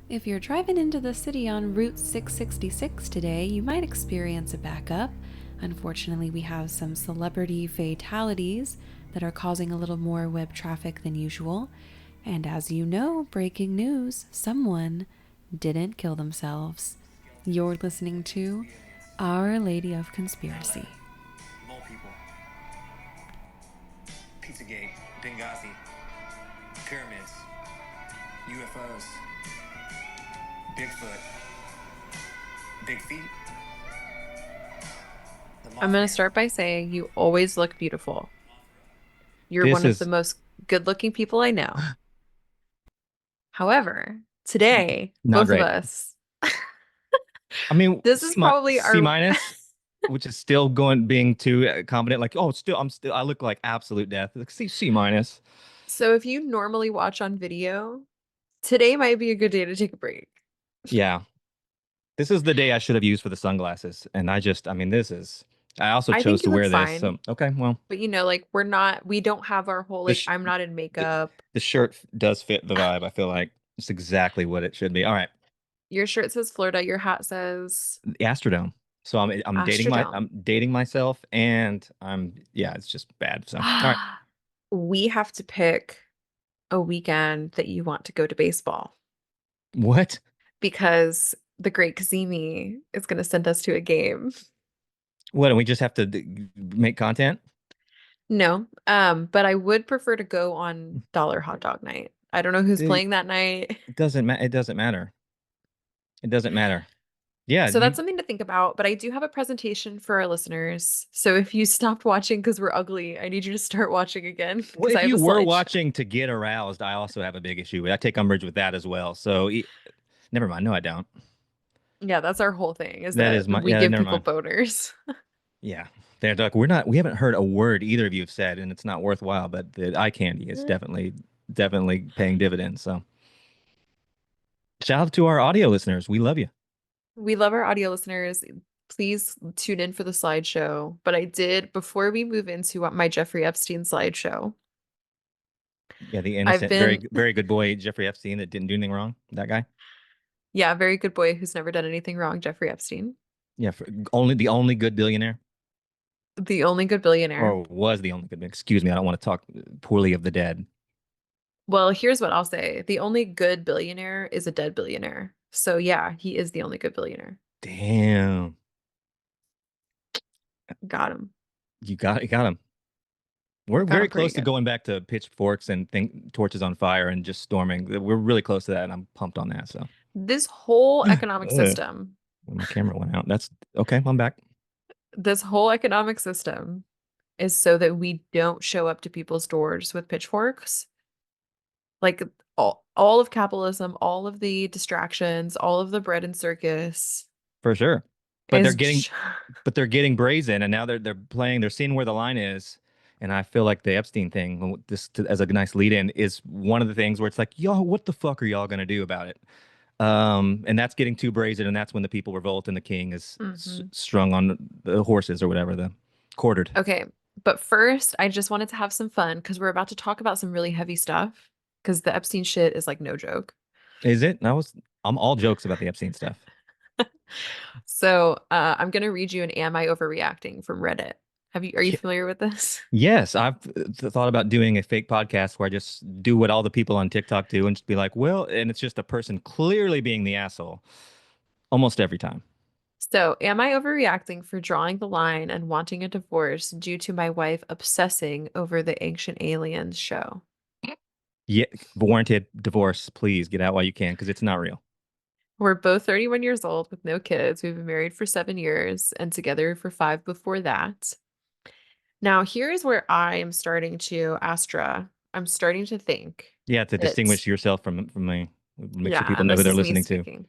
If you're driving into the city on Route 666 today, you might experience a backup. Unfortunately, we have some celebrity fatalities that are causing a little more web traffic than usual. And as you know, breaking news, someone didn't kill themselves. You're listening to Our Lady of Conspiracy. Mole people. Pizzagate. Benghazi. Pyramids. UFOs. Bigfoot. Big feet. I'm going to start by saying you always look beautiful. You're This one of the is most good-looking people I know. However, today, not both of great. us, I mean, this is probably C our. minus, which is still being too confident. Like, oh, I look like absolute death. Like, C minus. So if you normally watch on video, today might be a good day to take a break. Yeah, this is the day I should have used for the sunglasses, and I mean, I also I chose think to you look wear this. fine, So okay, well, but like we don't have our whole the like sh I'm not in the, makeup. the shirt does fit the vibe. I feel like it's exactly what it should be. All right, Your shirt says Florida, your hat says the Astrodome. So I'm Astrodome. dating myself, and yeah, it's just bad. So all right, We have to pick a weekend that you want to go to baseball what? because the Great Kazemi is going to send us to a game. What? And we just have to make content? No, but I would prefer to go on Dollar Hot Dog Night. I don't know who's It playing that night. doesn't matter. It doesn't matter. It doesn't matter. Yeah, So that's something to think about, but I do have a presentation for our listeners. So if you stopped watching because we're ugly, I need you to start watching again well, because I if have you a were slideshow. watching to get aroused, I also have a big issue. I take umbrage with that as well. So never mind. No, I don't. Yeah, that's our whole thing is That is that my we yeah. give Never people mind. boners. Yeah, they're like we haven't heard a word either of you have said, and it's not worthwhile. But the eye candy is definitely paying dividends. So shout out to our audio listeners. We love you. We love our audio listeners. Please tune in for the slideshow. But I did, before we move into my Jeffrey Epstein slideshow, Yeah, the I've innocent, been, very good boy Jeffrey Epstein that didn't do anything wrong. That guy. yeah, very good boy who's never done anything wrong, Jeffrey Epstein, Yeah, only the only good billionaire. the only good billionaire. Or was the only good. Excuse me, I don't want to talk poorly of the dead. Well, here's what I'll say. The only good billionaire is a dead billionaire. So yeah, he is the only good billionaire. Damn, Got him. you got him. We're Got very him pretty close to good. going back to pitchforks and torches on fire and just storming. We're really close to that, and I'm pumped on that. So, This whole economic Ugh, system, when my camera went out. That's okay. I'm back. this whole economic system is so that we don't show up to people's doors with pitchforks. Like all of capitalism, all of the distractions, all of the bread and circus For sure. But is j- they're getting brazen, and now they're playing. They're seeing where the line is, and I feel like the Epstein thing, as a nice lead-in, is one of the things where it's like, y'all, what the fuck are y'all gonna do about it? And that's getting too brazen, and that's when the people revolt, and the king is Mhm. strung on the horses or whatever, the quartered. Okay, but first, I just wanted to have some fun because we're about to talk about some really heavy stuff because the Epstein shit is like no joke. Is it? I'm all jokes about the Epstein stuff. So, I'm gonna read you an "Am I overreacting?" from Reddit. Are you Yeah. familiar with this? Yes, I've thought about doing a fake podcast where I just do what all the people on TikTok do and just be like, well, and it's just a person clearly being the asshole almost every time. So, am I overreacting for drawing the line and wanting a divorce due to my wife obsessing over the Ancient Aliens show? Yeah, warranted divorce, please get out while you can because it's not real. We're both 31 years old with no kids. We've been married for 7 years and together for five before that. Now, here's where I am starting to, Astra, I'm starting to think Yeah, to that, distinguish yourself from me, make sure yeah, people and know who this they're is me listening to. speaking.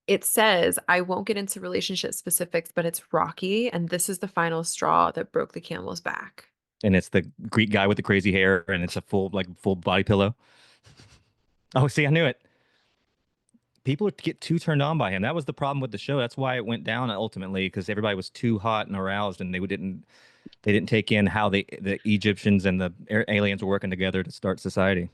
It says, I won't get into relationship specifics, but it's rocky, and this is the final straw that broke the camel's back. And it's the Greek guy with the crazy hair, and it's a full body pillow. Oh, see, I knew it. People get too turned on by him. That was the problem with the show. That's why it went down ultimately because everybody was too hot and aroused, and they didn't take in how the Egyptians and the aliens were working together to start society.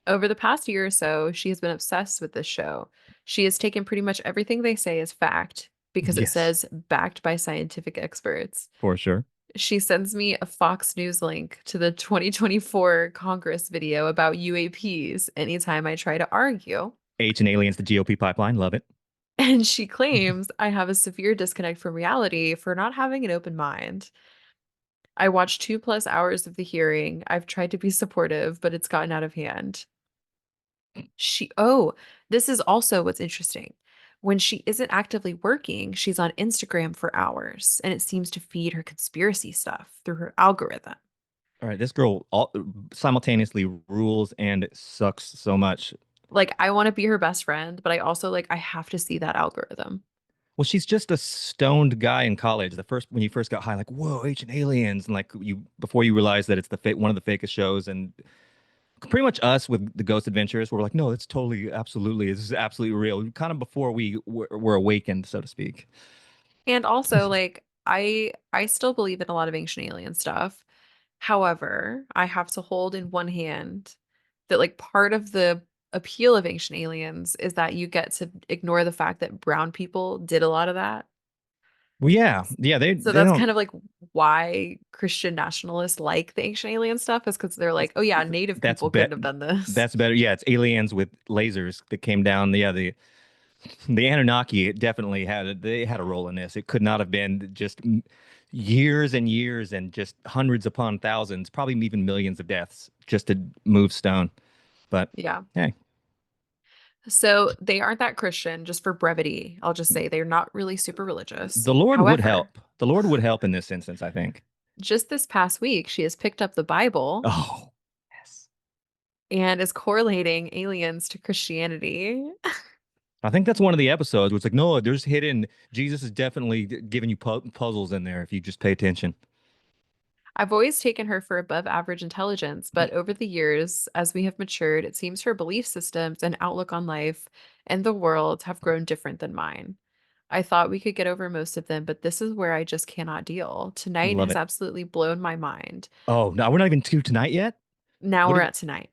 Over the past year or so, she has been obsessed with this show. She has taken pretty much everything they say as fact because it Yes, says backed by scientific experts. for sure. She sends me a Fox News link to the 2024 Congress video about UAPs anytime I try to argue. H and aliens, the GOP pipeline, love it. And she claims I have a severe disconnect from reality for not having an open mind. I watched 2+ hours of the hearing. I've tried to be supportive, but it's gotten out of hand. Oh, this is also what's interesting. When she isn't actively working, she's on Instagram for hours, and it seems to feed her conspiracy stuff through her algorithm. All right, this girl simultaneously rules and sucks so much. Like, I want to be her best friend, but I also I have to see that algorithm. Well, she's just a stoned guy in college. The first when you first got high, like whoa, ancient aliens, and like you before you realize that it's one of the fakest shows, and pretty much us with the Ghost Adventures, we're like, no, it's totally, absolutely, this is absolutely real. Kind of before we were awakened, so to speak. And also, I still believe in a lot of ancient alien stuff. However, I have to hold in one hand that part of the appeal of ancient aliens is that you get to ignore the fact that brown people did a lot of that. Well, yeah, yeah, So they that's don't. kind of why Christian nationalists like the ancient alien stuff is because they're like, oh yeah, native That's people bet couldn't have done this. that's better. Yeah, it's aliens with lasers that came down. Yeah, the Anunnaki definitely they had a role in this. It could not have been just years and years and just hundreds upon thousands, probably even millions of deaths just to move stone. But Yeah. hey, So they aren't that Christian, just for brevity. I'll just say they're not really super religious. the Lord would However, help. The Lord would help in this instance, I think. just this past week, she has picked up the Bible Oh, yes. and is correlating aliens to Christianity. I think that's one of the episodes where it's like, no, there's hidden. Jesus is definitely giving you puzzles in there if you just pay attention. I've always taken her for above average intelligence, but over the years, as we have matured, it seems her belief systems and outlook on life and the world have grown different than mine. I thought we could get over most of them, but this is where I just cannot deal. Tonight Love has it. absolutely blown my mind. Oh, no, we're not even to tonight yet. Now What we're did? at tonight.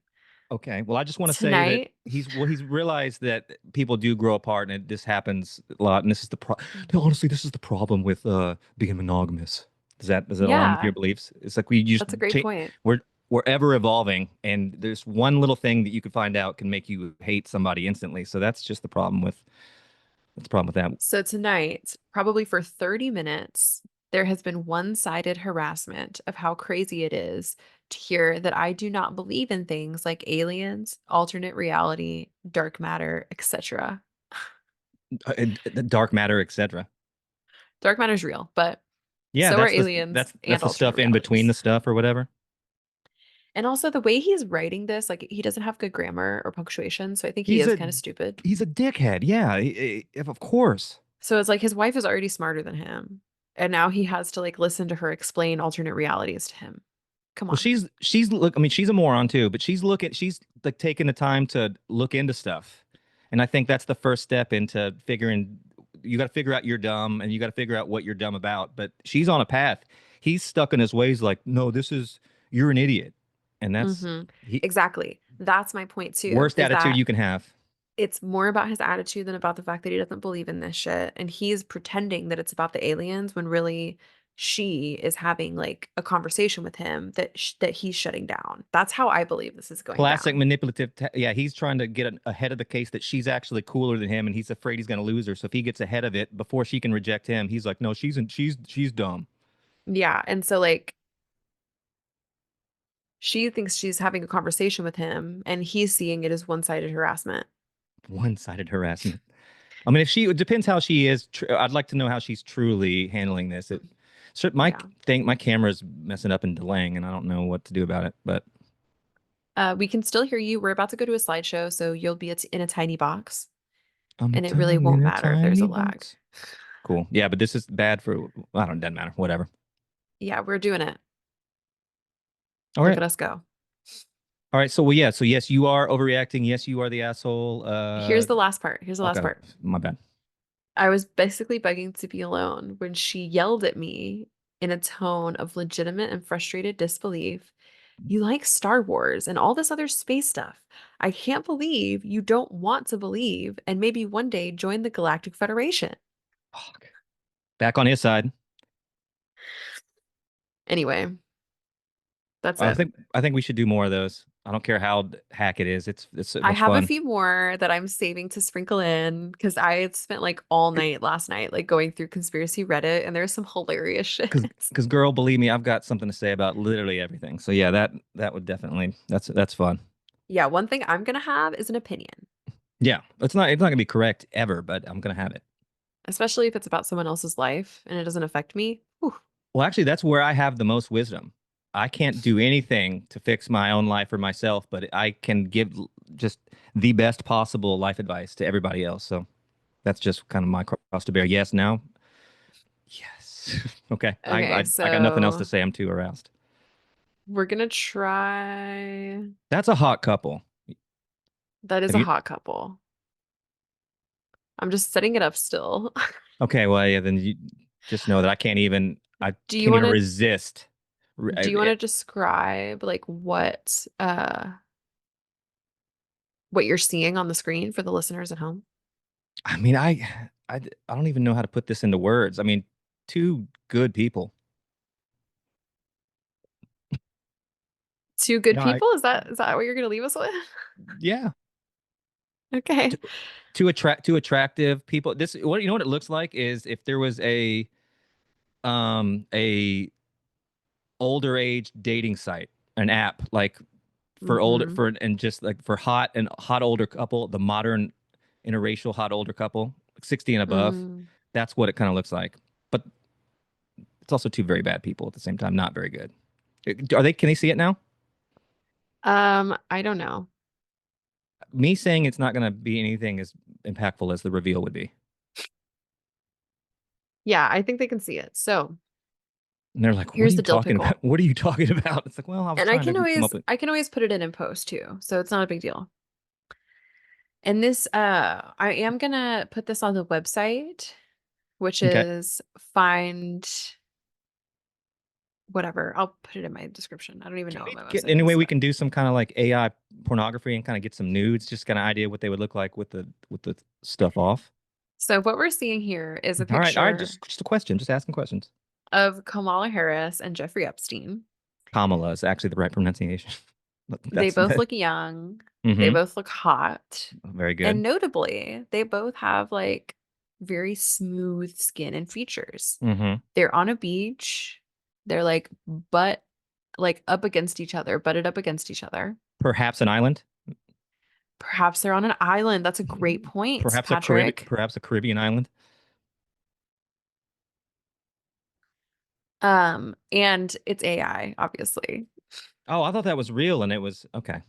Okay. Well, I just want to say that Tonight, he's realized that people do grow apart, and this happens a lot. And this is the pro. No, Mhm. honestly, this is the problem with being monogamous. Does that align with your Yeah, beliefs? It's like we just that's a great point. we're ever evolving, and there's one little thing that you could find out can make you hate somebody instantly. So that's just the problem with that. So tonight, probably for 30 minutes, there has been one-sided harassment of how crazy it is to hear that I do not believe in things like aliens, alternate reality, dark matter, etc. The dark matter, etc. Dark matter is real, but Yeah, so are that's aliens that's and the alternate stuff in between the realities. stuff or whatever. And also the way he's writing this, he doesn't have good grammar or punctuation, so I think he He's is a kind of stupid. he's a dickhead. Yeah, of course. So it's like his wife is already smarter than him, and now he has to listen to her explain alternate realities to him. Come Well, on. she's look. I mean, she's a moron too, but she's like taking the time to look into stuff, and I think that's the first step into figuring. You got to figure out you're dumb, and you got to figure out what you're dumb about. But she's on a path. He's stuck in his ways. Like, no, this is you're an idiot, and that's Mhm. he Exactly. That's my point too, worst is attitude that you can have. it's more about his attitude than about the fact that he doesn't believe in this shit, and he's pretending that it's about the aliens when really she is having, a conversation with him that he's shutting down. That's how I believe this is going Classic down. manipulative. Yeah, he's trying to get ahead of the case that she's actually cooler than him, and he's afraid he's going to lose her. So if he gets ahead of it before she can reject him, he's like, no, she's dumb. Yeah, and so, she thinks she's having a conversation with him, and he's seeing it as one-sided harassment. One-sided harassment. I mean, if she, it depends how she is. I'd like to know how she's truly handling this. So Yeah. my camera's messing up and delaying, and I don't know what to do about it. But We can still hear you. We're about to go to a slideshow, so you'll be in a tiny box, I'm a and it really won't tiny, matter if there's tiny a lag. box. Cool. Yeah, but this is bad for. I don't. Doesn't matter. Whatever. Yeah, we're doing it. All Look right. at us go. All right. So well, yeah. So yes, you are overreacting. Yes, you are the asshole. Here's the last part. Here's the last Okay. part. My bad. I was basically begging to be alone when she yelled at me in a tone of legitimate and frustrated disbelief You like Star Wars and all this other space stuff. I can't believe you don't want to believe and maybe one day join the Galactic Federation. Fuck. Back on his side. Anyway, that's I it. think I think we should do more of those. I don't care how hack it is. It's so I much have a fun. few more that I'm saving to sprinkle in because I had spent like all night last night, like going through conspiracy Reddit, and there's some hilarious shit. Because girl, believe me, I've got something to say about literally everything. So yeah, that would definitely that's fun. Yeah, one thing I'm gonna have is an opinion, Yeah, it's not gonna be correct ever, but I'm gonna have it. especially if it's about someone else's life and it doesn't affect me. Whew. Well, actually, that's where I have the most wisdom. I can't do anything to fix my own life or myself, but I can give just the best possible life advice to everybody else. So that's just kind of my cross to bear. Yes, now, yes. Okay, Okay, I got nothing else to so say. I'm too aroused. we're gonna try. That's a hot couple. That is Have a you? hot couple. I'm just setting it up still. Okay, well, yeah, then you just know that I Do you can't want even to resist. do you want to describe like what you're seeing on the screen for the listeners at home? I mean, I don't even know how to put this into words. I mean, two good people. Two good No, I people? Is that what you're gonna leave us with? yeah, Okay. two, two attractive people. This what you know what it looks like is if there was a older age dating site, an app like for older Mm-hmm. for and just like for hot older couple, the modern interracial hot older couple, 60 and above. Mm. That's what it kind of looks like. But it's also two very bad people at the same time, not very good. Are they? Can they see it now? I don't know. Me saying it's not going to be anything as impactful as the reveal would be. Yeah, I think they can see it. So And they're like, "What are here's you the dill talking about? pickle. What are you talking about?" It's like, well, I was And I trying can to come up always with. I can always put it in post too. So it's not a big deal. And this I am gonna put this on the website, which Okay. is find whatever. I'll put it in my description. I don't even know Can what we my get website anyway? is, We but can do some kind of like AI pornography and kind of get some nudes, just kind of idea what they would look like with the stuff off. so what we're seeing here is a All right, picture just a question, just asking questions. of Kamala Harris and Jeffrey Epstein. Kamala is actually the right pronunciation. They That's both that. look young. They Mm-hmm. both look hot. Very good. And notably, they both have like very smooth skin and features. Mm-hmm. They're on a beach. They're like butt like up against each other, butted up against each other. Perhaps an island. Perhaps they're on an island. That's a great point, Patrick. Perhaps a Caribbean island. And it's AI, obviously. Oh, I thought that was real, and it was okay.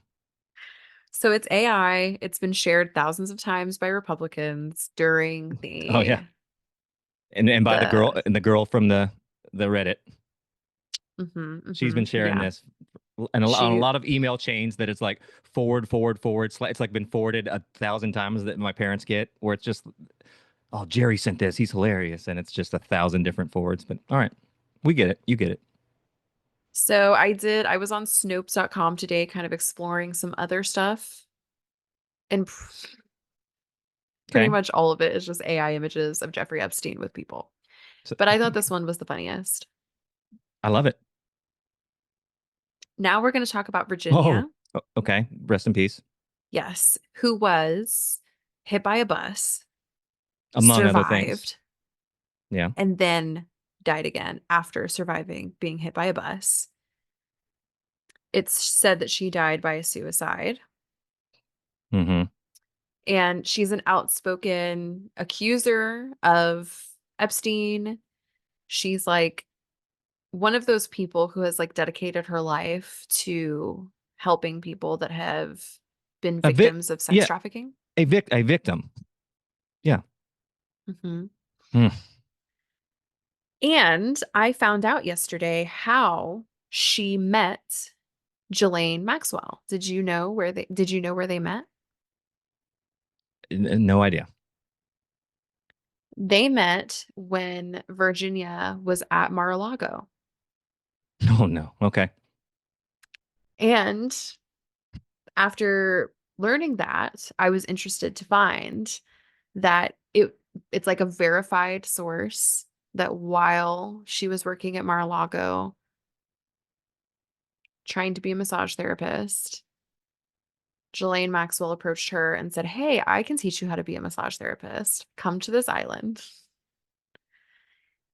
So it's AI. It's been shared thousands of times by Republicans during Oh yeah, and by the the girl from the Reddit, she's been sharing yeah. this, and on a She lot of email chains that it's like forward, forward, forward. It's like been forwarded 1,000 times that my parents get, where it's just, oh, Jerry sent this, he's hilarious, and it's just 1,000 different forwards. But all right, we get it, you get it. so I was on Snopes.com today kind of exploring some other stuff and pretty Okay, much all of it is just AI images of Jeffrey Epstein with people. so But I thought this one was the funniest. I love it. Now we're going to talk about Oh, Virginia. okay, rest in peace, Yes, who was hit by a bus, among other things. survived, Yeah. and then died again after surviving being hit by a bus. It's said that she died by a suicide. Mm-hmm. And she's an outspoken accuser of Epstein. She's like one of those people who has like dedicated her life to helping people that have been A vic, victims of sex yeah, trafficking. a victim. Yeah. Mhm. Hmm. And I found out yesterday how she met Ghislaine Maxwell. Did you know where they met? No idea. They met when Virginia was at Mar-a-Lago. Oh no. Okay. And after learning that, I was interested to find that it's like a verified source that while she was working at Mar-a-Lago trying to be a massage therapist, Ghislaine Maxwell approached her and said, "Hey, I can teach you how to be a massage therapist. Come to this island."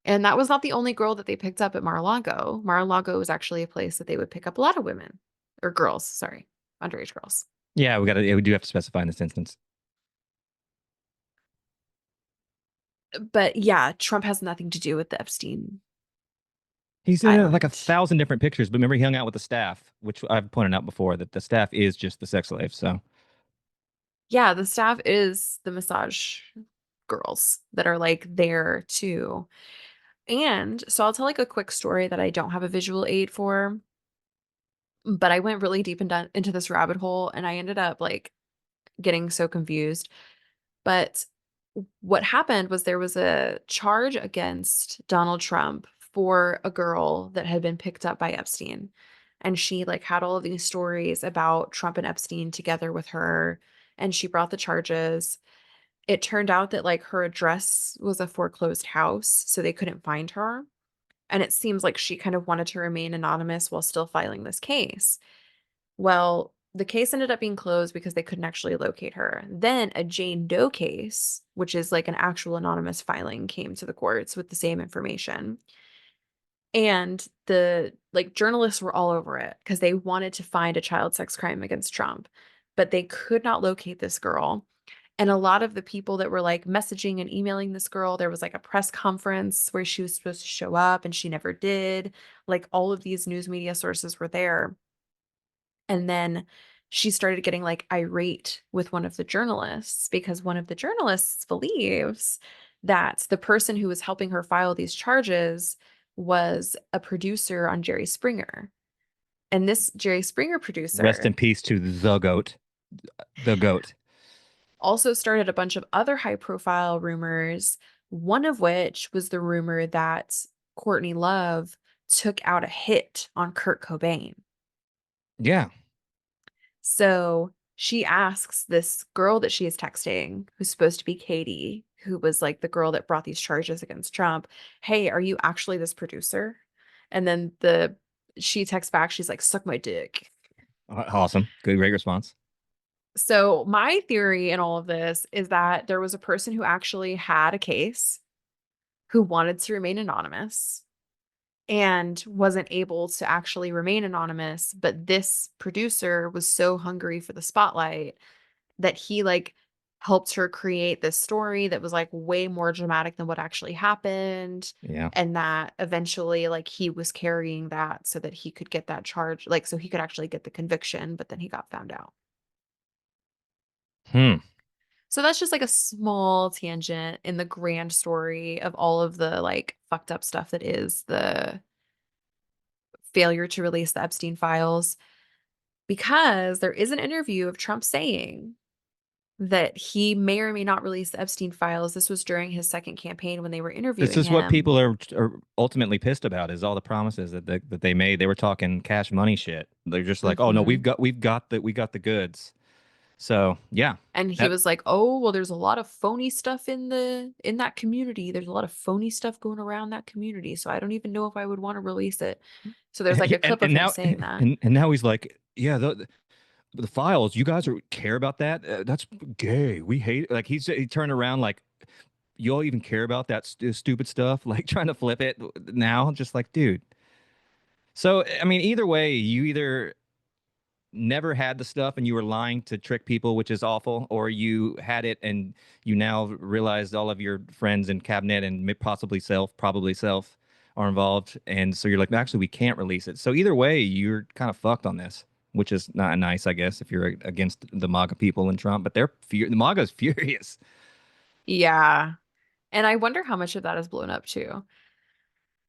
And that was not the only girl that they picked up at Mar-a-Lago. Mar-a-Lago was actually a place that they would pick up a lot of women or girls, sorry, underage girls. Yeah, we do have to specify in this instance. But yeah, Trump has nothing to do with the Epstein He's in like a Island. thousand different pictures, but remember he hung out with the staff, which I've pointed out before that the staff is just the sex slave. So Yeah, the staff is the massage girls that are like there too. And so I'll tell like a quick story that I don't have a visual aid for, but I went really deep into this rabbit hole and I ended up like getting so confused. But what happened was there was a charge against Donald Trump for a girl that had been picked up by Epstein. And she like had all of these stories about Trump and Epstein together with her. And she brought the charges. It turned out that like her address was a foreclosed house, so they couldn't find her. And it seems like she kind of wanted to remain anonymous while still filing this case. Well, the case ended up being closed because they couldn't actually locate her. Then a Jane Doe case, which is like an actual anonymous filing, came to the courts with the same information. And the like journalists were all over it because they wanted to find a child sex crime against Trump, but they could not locate this girl. And a lot of the people that were like messaging and emailing this girl, there was like a press conference where she was supposed to show up and she never did. Like all of these news media sources were there. And then she started getting like irate with one of the journalists because one of the journalists believes that the person who was helping her file these charges was a producer on Jerry Springer. And this Jerry Springer rest in producer peace to the goat, the goat. also started a bunch of other high profile rumors, one of which was the rumor that Courtney Love took out a hit on Kurt Cobain. Yeah, So she asks this girl that she is texting, who's supposed to be Katie, who was like the girl that brought these charges against Trump, "Hey, are you actually this producer?" And then she texts back, she's like, "Suck my dick." awesome, good, great response. So my theory in all of this is that there was a person who actually had a case who wanted to remain anonymous and wasn't able to actually remain anonymous, but this producer was so hungry for the spotlight that he like helped her create this story that was like way more dramatic than what actually happened, Yeah. and that eventually like he was carrying that so that he could get that charge, like so he could actually get the conviction, but then he got found out. Hmm. So that's just like a small tangent in the grand story of all of the like fucked up stuff that is the failure to release the Epstein files, because there is an interview of Trump saying that he may or may not release the Epstein files. This was during his second campaign when they were This interviewing is what him. people are ultimately pissed about is all the promises that they made. They were talking cash money shit. They're just like, oh no, Mhm. we got the goods. So yeah, And he that was like, "Oh, well, there's a lot of phony stuff in that community. There's a lot of phony stuff going around that community. So I don't even know if I would want to release it." So there's like a clip of and him now saying that. and now he's like, yeah, the files. You guys care about that? That's gay. We hate it. Like he turned around like you all even care about that stupid stuff? Like trying to flip it now, just like dude. So I mean, either way, you either never had the stuff and you were lying to trick people, which is awful, or you had it and you now realized all of your friends and cabinet and probably self, are involved, and so you're like, actually, we can't release it. So either way, you're kind of fucked on this, which is not nice, I guess, if you're against the MAGA people and Trump. But the MAGA's furious. Yeah. And I wonder how much of that is blown up too.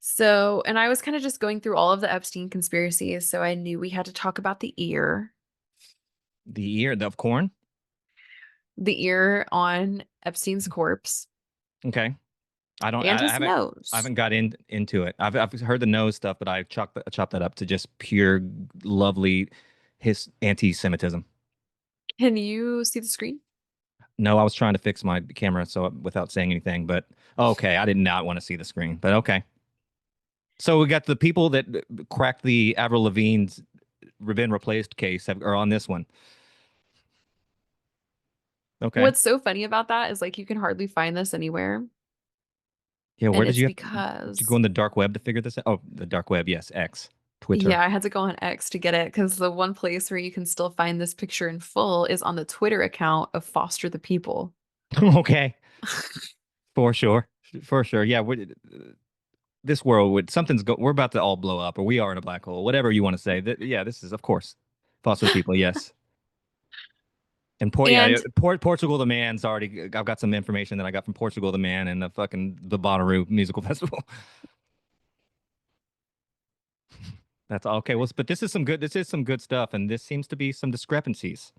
So, and I was kind of just going through all of the Epstein conspiracies, so I knew we had to talk about The ear of corn. the ear on Epstein's corpse, Okay. and I his haven't nose. got into it. I've heard the nose stuff, but I chopped that up to just pure lovely his anti-Semitism. Can you see the screen? No, I was trying to fix my camera so without saying anything, but okay, I did not want to see the screen, but okay. So we got the people that cracked the Avril Lavigne's been replaced case are on this one. Okay. What's so funny about that is like you can hardly find this anywhere. Yeah, where And did it's you have to go because, in the dark web to figure this out? Oh, the dark web, yes, X, Twitter. yeah, I had to go on X to get it because the one place where you can still find this picture in full is on the Twitter account of Foster the People. Okay, for sure, for sure. Yeah, this world would something's go. We're about to all blow up, or we are in a black hole, whatever you want to say. Yeah, this is of course foster the people. Yes, and And Portugal the Man's already. I've got some information that I got from Portugal the Man and the Bonnaroo musical festival. That's all. Okay. Well, but this is some good. This is some good stuff, and this seems to be some discrepancies.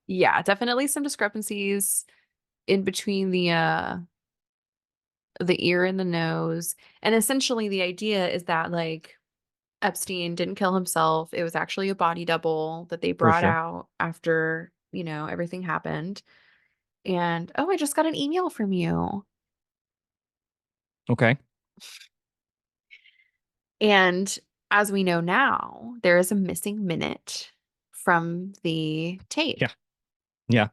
yeah, definitely some discrepancies in between the ear and the nose. And essentially the idea is that like Epstein didn't kill himself. It was actually a body double that they For brought sure. out after, everything happened. And oh, I just got an email from you. Okay. And as we know now, there is a missing minute from the tape. Yeah. Yeah.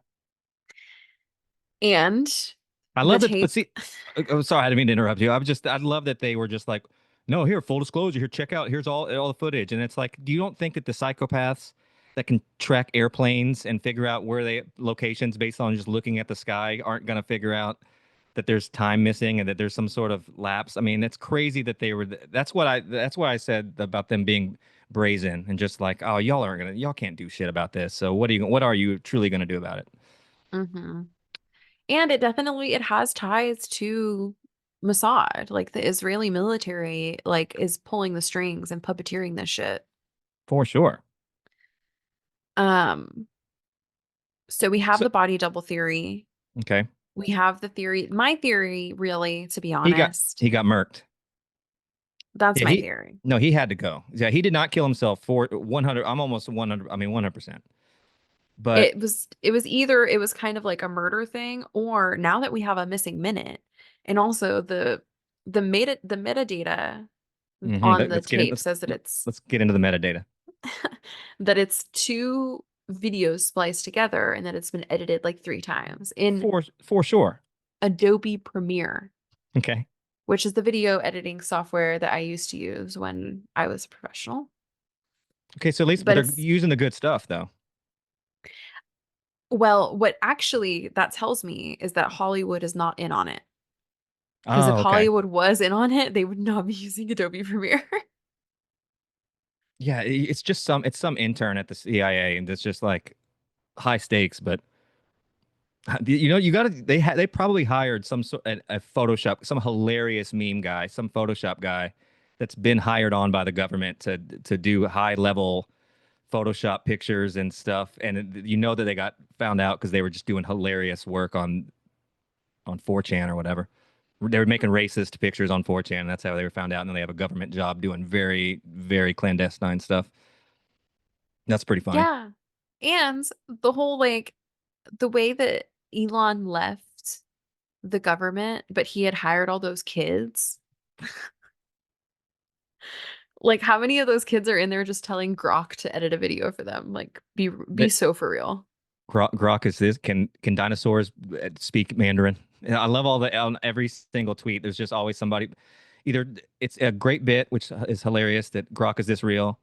And I the love that. But tape, see, oh, sorry, I didn't mean to interrupt you. I love that they were just like, no, here, full disclosure. Here, check out. Here's all the footage. And it's like, do you don't think that the psychopaths that can track airplanes and figure out where they locations based on just looking at the sky aren't going to figure out that there's time missing and that there's some sort of lapse? I mean, it's crazy that they were. That's why I said about them being brazen and just like, oh, y'all can't do shit about this. So what are you truly gonna do about it? mhm. And it has ties to Mossad. Like the Israeli military like is pulling the strings and puppeteering this shit. For sure. Um, so we have So the body double theory. okay. We have the theory. My theory, really, to be He got honest, he got murked. that's Yeah, my theory. no, he had to go. Yeah, he did not kill himself for 100. I'm almost 100. I mean 100%. But It was either it was kind of like a murder thing, or now that we have a missing minute, and also the metadata on the let's get in. tape says that Let's get into the metadata. it's two videos spliced together and that it's been edited like 3 times in For sure. Adobe Premiere, Okay. which is the video editing software that I used to use when I was a professional. Okay, so at least but But they're it's using the good stuff though. Well, what actually that tells me is that Hollywood is not in on it. Because if Oh, okay. Hollywood was in on it, they would not be using Adobe Premiere. Yeah, it's some intern at the CIA and it's just like high stakes, but you got to they probably hired some sort a Photoshop, some hilarious meme guy, some Photoshop guy that's been hired on by the government to do high level Photoshop pictures and stuff, and you know that they got found out because they were just doing hilarious work on 4chan or whatever. They were making racist pictures on 4chan. That's how they were found out, and then they have a government job doing very very clandestine stuff. That's pretty funny. Yeah. And the whole like the way that Elon left the government, but he had hired all those kids. Like how many of those kids are in there just telling Grok to edit a video for them? Like be That so for real. Grok is this. Can dinosaurs speak Mandarin? And I love all the on every single tweet. There's just always somebody. Either it's a great bit, which is hilarious that Grok is this real,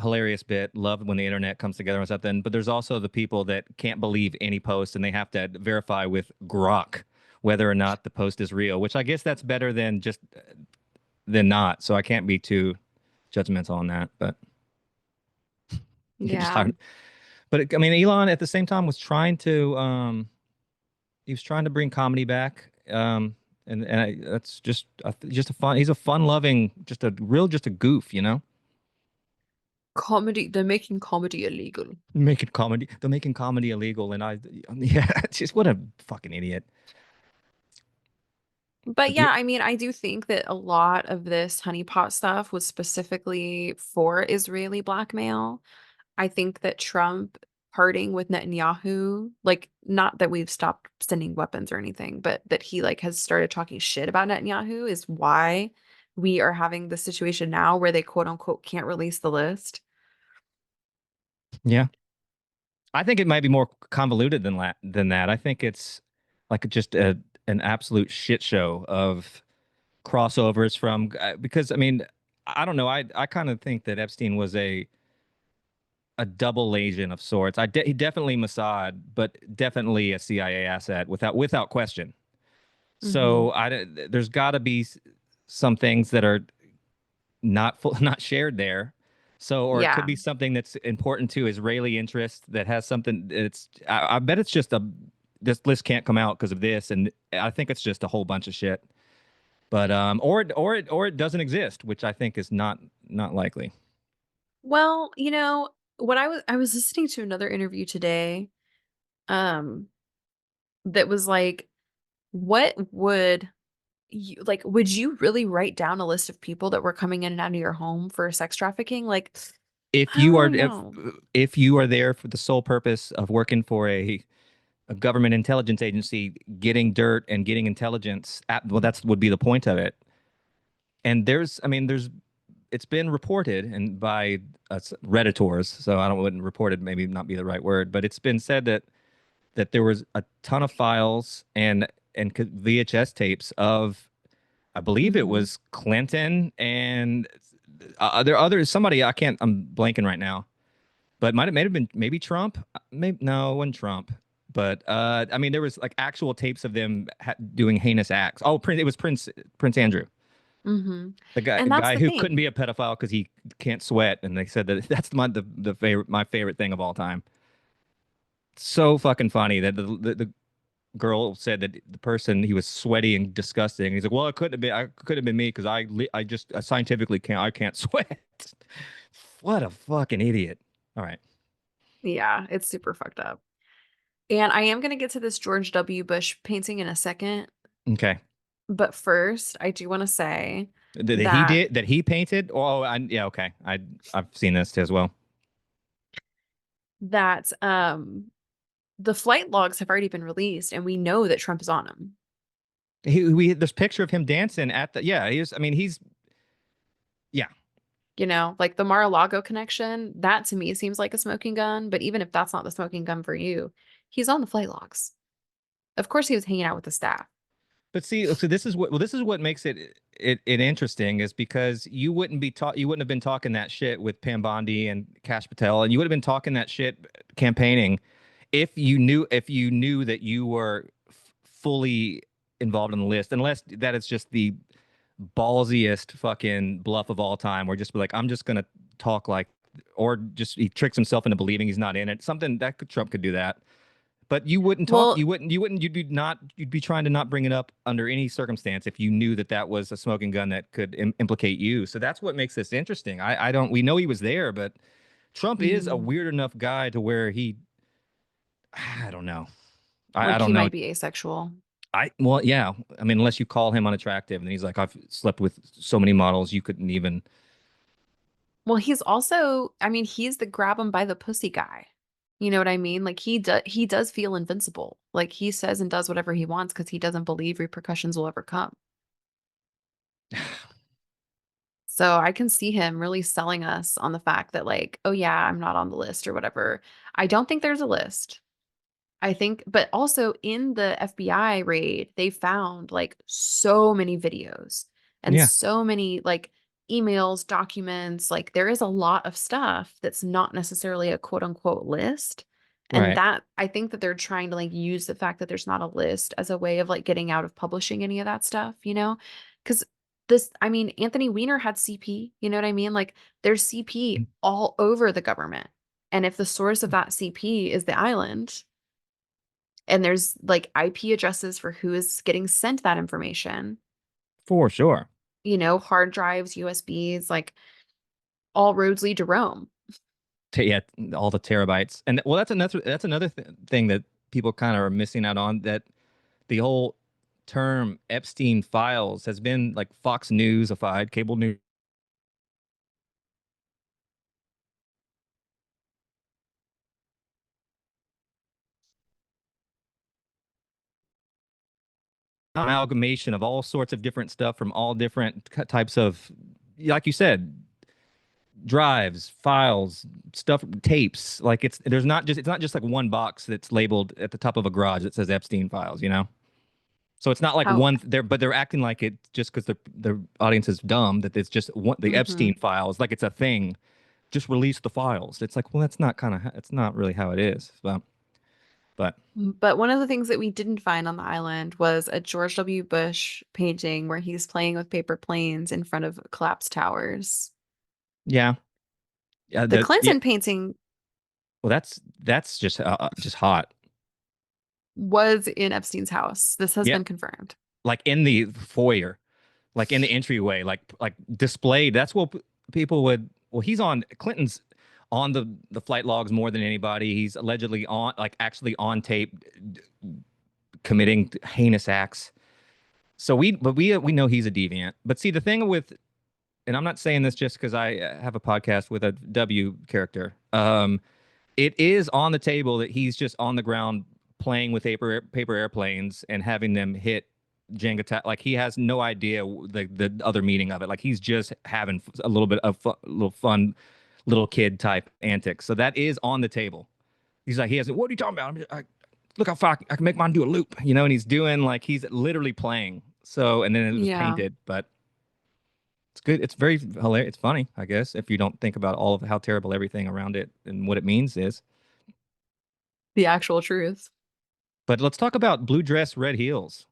hilarious bit. Love when the internet comes together on something. But there's also the people that can't believe any post and they have to verify with Grok whether or not the post is real. Which I guess that's better than just than not. So I can't be too judgmental on that. But you just Yeah. hired. But I mean, Elon at the same time was trying to he was trying to bring comedy back. That's just a fun. He's a fun loving, just a goof, you know. Comedy, they're making comedy illegal. Making comedy, they're making comedy illegal, and yeah, it's just what a fucking idiot. But But yeah, I mean, I do think that a lot of this honeypot stuff was specifically for Israeli blackmail. I think that Trump parting with Netanyahu, like not that we've stopped sending weapons or anything, but that he like has started talking shit about Netanyahu is why we are having the situation now where they quote unquote can't release the list. Yeah. I think it might be more convoluted than that. I think it's like just an absolute shit show of crossovers from because I mean, I don't know. I kind of think that Epstein was a double agent of sorts. He definitely Mossad, but definitely a CIA asset without question. Hmm. So there's got to be some things that are not shared there. So, or it could Yeah. be something that's important to Israeli interest that has something. I bet it's just this list can't come out because of this, and I think it's just a whole bunch of shit. But or it doesn't exist, which I think is not likely. Well, what I was listening to another interview today, um, that was like, what would you really write down a list of people that were coming in and out of your home for sex trafficking? Like, If I you are don't know. if you are there for the sole purpose of working for a government intelligence agency, getting dirt and getting intelligence, well, that's would be the point of it. And I mean, it's been reported and by redditors, so I don't wouldn't reported maybe not be the right word, but it's been said that there was a ton of files and VHS tapes of I believe it Mhm. was Clinton and there are others somebody I can't I'm blanking right now, but may have been maybe Trump. Maybe no, it wasn't Trump. But I mean, there was like actual tapes of them doing heinous acts. Oh, it was Prince Andrew, Mhm. the guy And that's guy the who couldn't thing. be a pedophile because he can't sweat, and they said that that's the favorite my favorite thing of all time. So fucking funny that the girl said that the person he was sweaty and disgusting. He's like, well, it couldn't have been I could have been me because I just scientifically can't sweat. What a fucking idiot. All right. Yeah, it's super fucked up. And I am gonna get to this George W. Bush painting in a second, Okay. but first, I do want to say that That he painted. Oh, yeah, okay. I've seen this too as well. that the flight logs have already been released, and we know that Trump is on them. We had this picture of him dancing at the yeah. He's I mean he's yeah. Like the Mar-a-Lago connection, that to me seems like a smoking gun, but even if that's not the smoking gun for you, he's on the flight logs. Of course he was hanging out with the staff. But see, so this is what makes it interesting is because you wouldn't have been talking that shit with Pam Bondi and Cash Patel, and you would have been talking that shit campaigning if you knew that you were fully involved in the list, unless that is just the ballsiest fucking bluff of all time, where just be like, I'm just gonna talk like, or just he tricks himself into believing he's not in it. Something that Trump could do that. But you wouldn't talk. Well, You'd be trying to not bring it up under any circumstance if you knew that that was a smoking gun that could implicate you. So that's what makes this interesting. I don't. We know he was there, but Trump is a mhm, weird enough guy to where he. I don't know. I like he don't know. might be asexual. Well, yeah. I mean, unless you call him unattractive, and he's like, I've slept with so many models, you couldn't even. Well, he's also, I mean, he's the grab him by the pussy guy. You know what I mean? Like he does feel invincible. Like he says and does whatever he wants because he doesn't believe repercussions will ever come. So I can see him really selling us on the fact that like, oh yeah, I'm not on the list or whatever. I don't think there's a list. I think, but also in the FBI raid, they found like so many videos and Yeah. so many like emails, documents. Like there is a lot of stuff that's not necessarily a quote unquote list. And Right. that I think that they're trying to like use the fact that there's not a list as a way of like getting out of publishing any of that stuff, you know? Because I mean, Anthony Weiner had CP, you know what I mean? Like there's CP all over the government. And if the source of that CP is the island, and there's like IP addresses for who is getting sent that information, For sure. hard drives, USBs, like all roads lead to Rome. Yeah, all the terabytes. And well, that's another thing that people kind of are missing out on, that the whole term Epstein files has been like Fox Newsified, cable news amalgamation of all sorts of different stuff from all different types of, like you said, drives, files, stuff, tapes. Like it's not just like one box that's labeled at the top of a garage that says Epstein files, you know? So it's not like How? one there, but they're acting like it just because the audience is dumb that it's just one, the Hmm. Epstein files, like it's a thing. Just release the files. It's like, well, that's not kind of it's not really how it is. But But one of the things that we didn't find on the island was a George W. Bush painting where he's playing with paper planes in front of collapsed towers. yeah, yeah, The yeah. Clinton painting Well, that's just hot. was in Epstein's house. This has Yeah, been confirmed. like in the foyer, like in the entryway, like displayed. That's what people would. Well, he's on Clinton's on the flight logs more than anybody. He's allegedly on, like actually on tape, committing heinous acts. So we know he's a deviant. But see, the thing with, and I'm not saying this just because I have a podcast with a W character. It is on the table that he's just on the ground playing with paper airplanes and having them hit Jenga like he has no idea the other meaning of it. Like he's just having a little bit of little fun, little kid type antics. So that is on the table. He's like, he has. What are you talking about? Look how far I can make mine do a loop, you know. And he's doing like he's literally playing. So and then it was Yeah. painted, but it's good. It's very hilarious. It's funny, I guess, if you don't think about all of how terrible everything around it and what it means is. The actual truth. But let's talk about blue dress, red heels.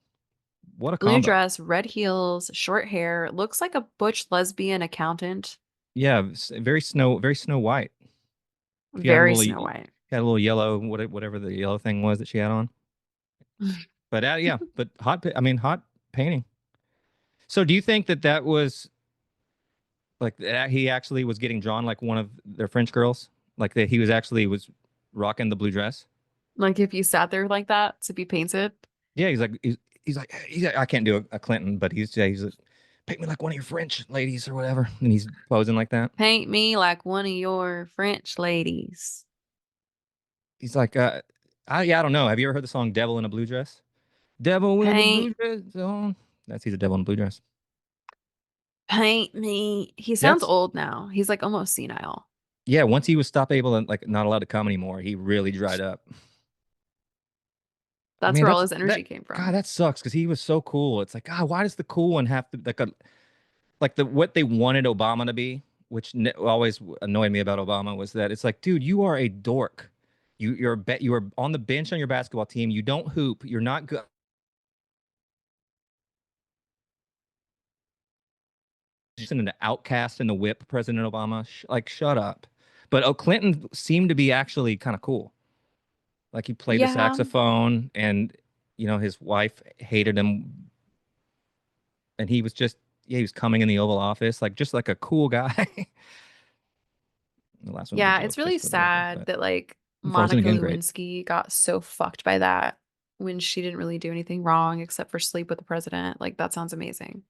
What a Blue combo. dress, red heels, short hair, looks like a butch lesbian accountant. Yeah, very Snow White. She had a Very Snow White. yellow, whatever the yellow thing was that she had on. But yeah, but I mean, hot painting. So do you think that that was like that he actually was getting drawn like one of their French girls? Like that he was actually was rocking the blue dress? Like if you sat there like that to be painted, Yeah, he's like I can't do a Clinton, but he's like, paint me like one of your French ladies or whatever, and he's posing like that. paint me like one of your French ladies. He's like, yeah, I don't know. Have you ever heard the song "Devil in a Blue Dress"? Devil in a Paint, blue dress on. That's he's a devil in a blue dress. paint me. He sounds That's old now. He's like almost senile. yeah. Once he was stopped able to like not allowed to come anymore, he really dried up. I That's mean, where all that's his that. energy came God, from. that sucks because he was so cool. It's like, God, why does the cool one have to like the what they wanted Obama to be, which always annoyed me about Obama was that it's like, dude, you are a dork. You are on the bench on your basketball team. You don't hoop. You're not good. Just an outcast in the whip, President Obama. Like, shut up. But Clinton seemed to be actually kind of cool. Like he played the Yeah. saxophone, and his wife hated him, and he was just yeah, he was coming in the Oval Office like just like a cool guy. The last one was a Yeah, joke, it's really just for the record. sad But that like unfortunately, Monica again, great. Lewinsky got so fucked by that when she didn't really do anything wrong except for sleep with the president. Like that sounds amazing.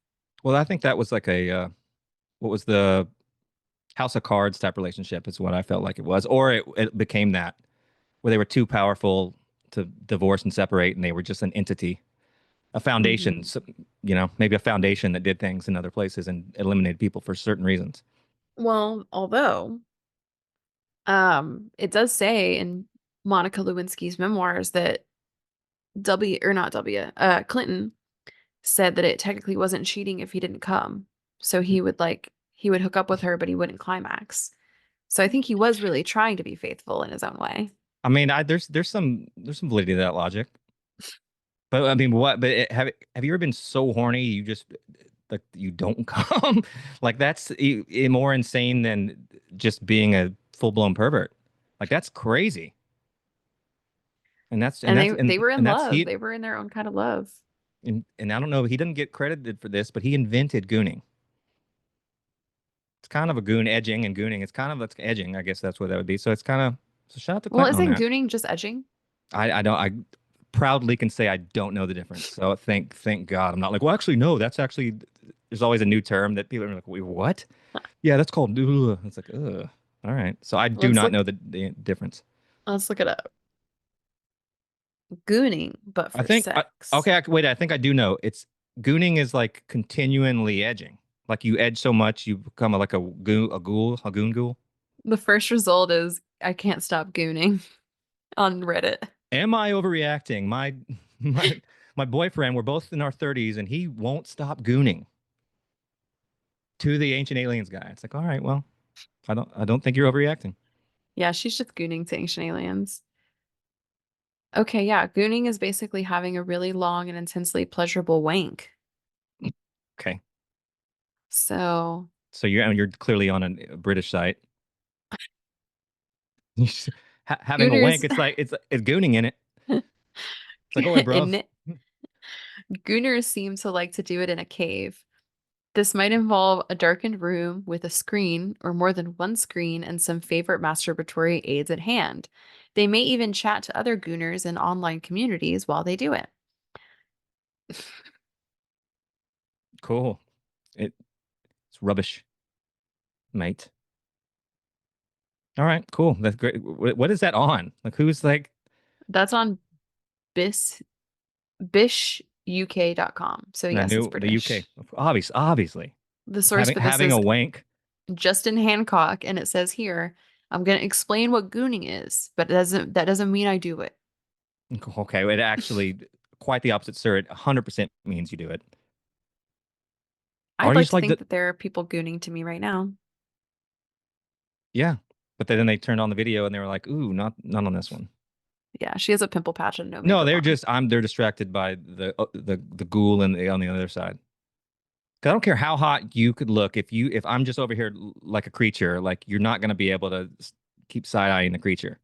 Well, I think that was like a what was the House of Cards type relationship is what I felt like it was, or it became that where they were too powerful to divorce and separate, and they were just an entity, a foundation, Hmm. so, maybe a foundation that did things in other places and eliminated people for certain reasons. Well, although it does say in Monica Lewinsky's memoirs that Clinton said that it technically wasn't cheating if he didn't come. So he would hook up with her, but he wouldn't climax. So I think he was really trying to be faithful in his own way. I mean, there's some validity to that logic. But I mean, what? But have you ever been so horny you just like you don't come? Like that's more insane than just being a full blown pervert. Like that's crazy. And that's and And that's they were in and that's love. he They were in their own kind of love. and I don't know. He doesn't get credited for this, but he invented gooning. It's kind of a goon edging and gooning. It's kind of it's edging. I guess that's what that would be. So it's kind of so shout out to Well, Clinton on isn't that. gooning just edging? I don't I proudly can say I don't know the difference. So thank God I'm not like, well, actually, no, that's actually there's always a new term that people are like, wait, what? Yeah, that's called ugh. It's like, ugh. All right. So I do Let's not look know the difference. let's look it up. Gooning, but I for think sex. okay, wait, I think I do know. It's gooning is like continually edging. Like you edge so much you become like a goon ghoul. The first result is I can't stop gooning on Reddit. Am I overreacting? My my boyfriend, we're both in our 30s and he won't stop gooning to the ancient aliens guy. It's like, all right, well, I don't think you're overreacting. Yeah, she's just gooning to ancient aliens. Okay, yeah, gooning is basically having a really long and intensely pleasurable wank. Okay. So, So you're clearly on a British site. Having a wank, gooners, it's gooning in it. It's like, all right, bro. in it, gooners seem to like to do it in a cave. This might involve a darkened room with a screen or more than one screen and some favorite masturbatory aids at hand. They may even chat to other gooners in online communities while they do it. Cool. It's rubbish, mate. All right, cool. That's great. What is that on? Like, who's like, That's on bis bishuk.com. So I yes, it's knew the UK. British. Obviously, The it's source having for this having a is wank. Justin Hancock, and it says here, I'm going to explain what gooning is, but that doesn't mean I do it. Okay, it actually quite the opposite, sir. It 100% means you do it. Or I'd you like just to like think the that there are people gooning to me right now. yeah. But then they turned on the video and they were like, ooh, not on this one. Yeah, she has a pimple patch and no No, makeup they're on. just they're distracted by the ghoul and on the other side. 'Cause I don't care how hot you could look if I'm just over here like a creature, like you're not gonna be able to keep side eyeing the creature.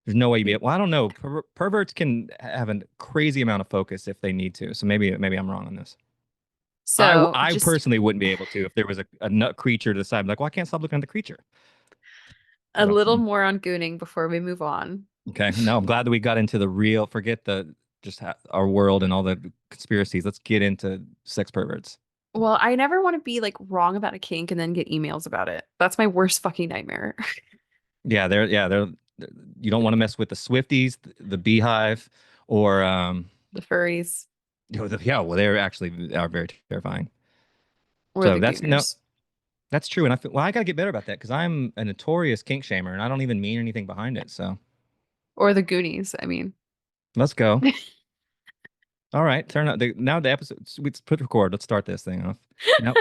There's no way you'd be able. Well, I don't know. Perverts can have a crazy amount of focus if they need to. So maybe I'm wrong on this. So I just personally wouldn't be able to if there was a nut creature to the side. I'm like, well, I can't stop looking at the creature. a So little more on gooning before we move on. okay, no, I'm glad that we got into the real. Forget the our world and all the conspiracies. Let's get into sex perverts. Well, I never want to be like wrong about a kink and then get emails about it. That's my worst fucking nightmare. They're you don't want to mess with the Swifties, the Beehive, or The furries yeah, well, they're actually are very terrifying. or So the that's no, gooners that's true, and I feel well, I gotta get better about that because I'm a notorious kink shamer, and I don't even mean anything behind it. So or the Goonies, I mean. let's go. All right, turn out now the episode. Let's put record. Let's start this thing off. Now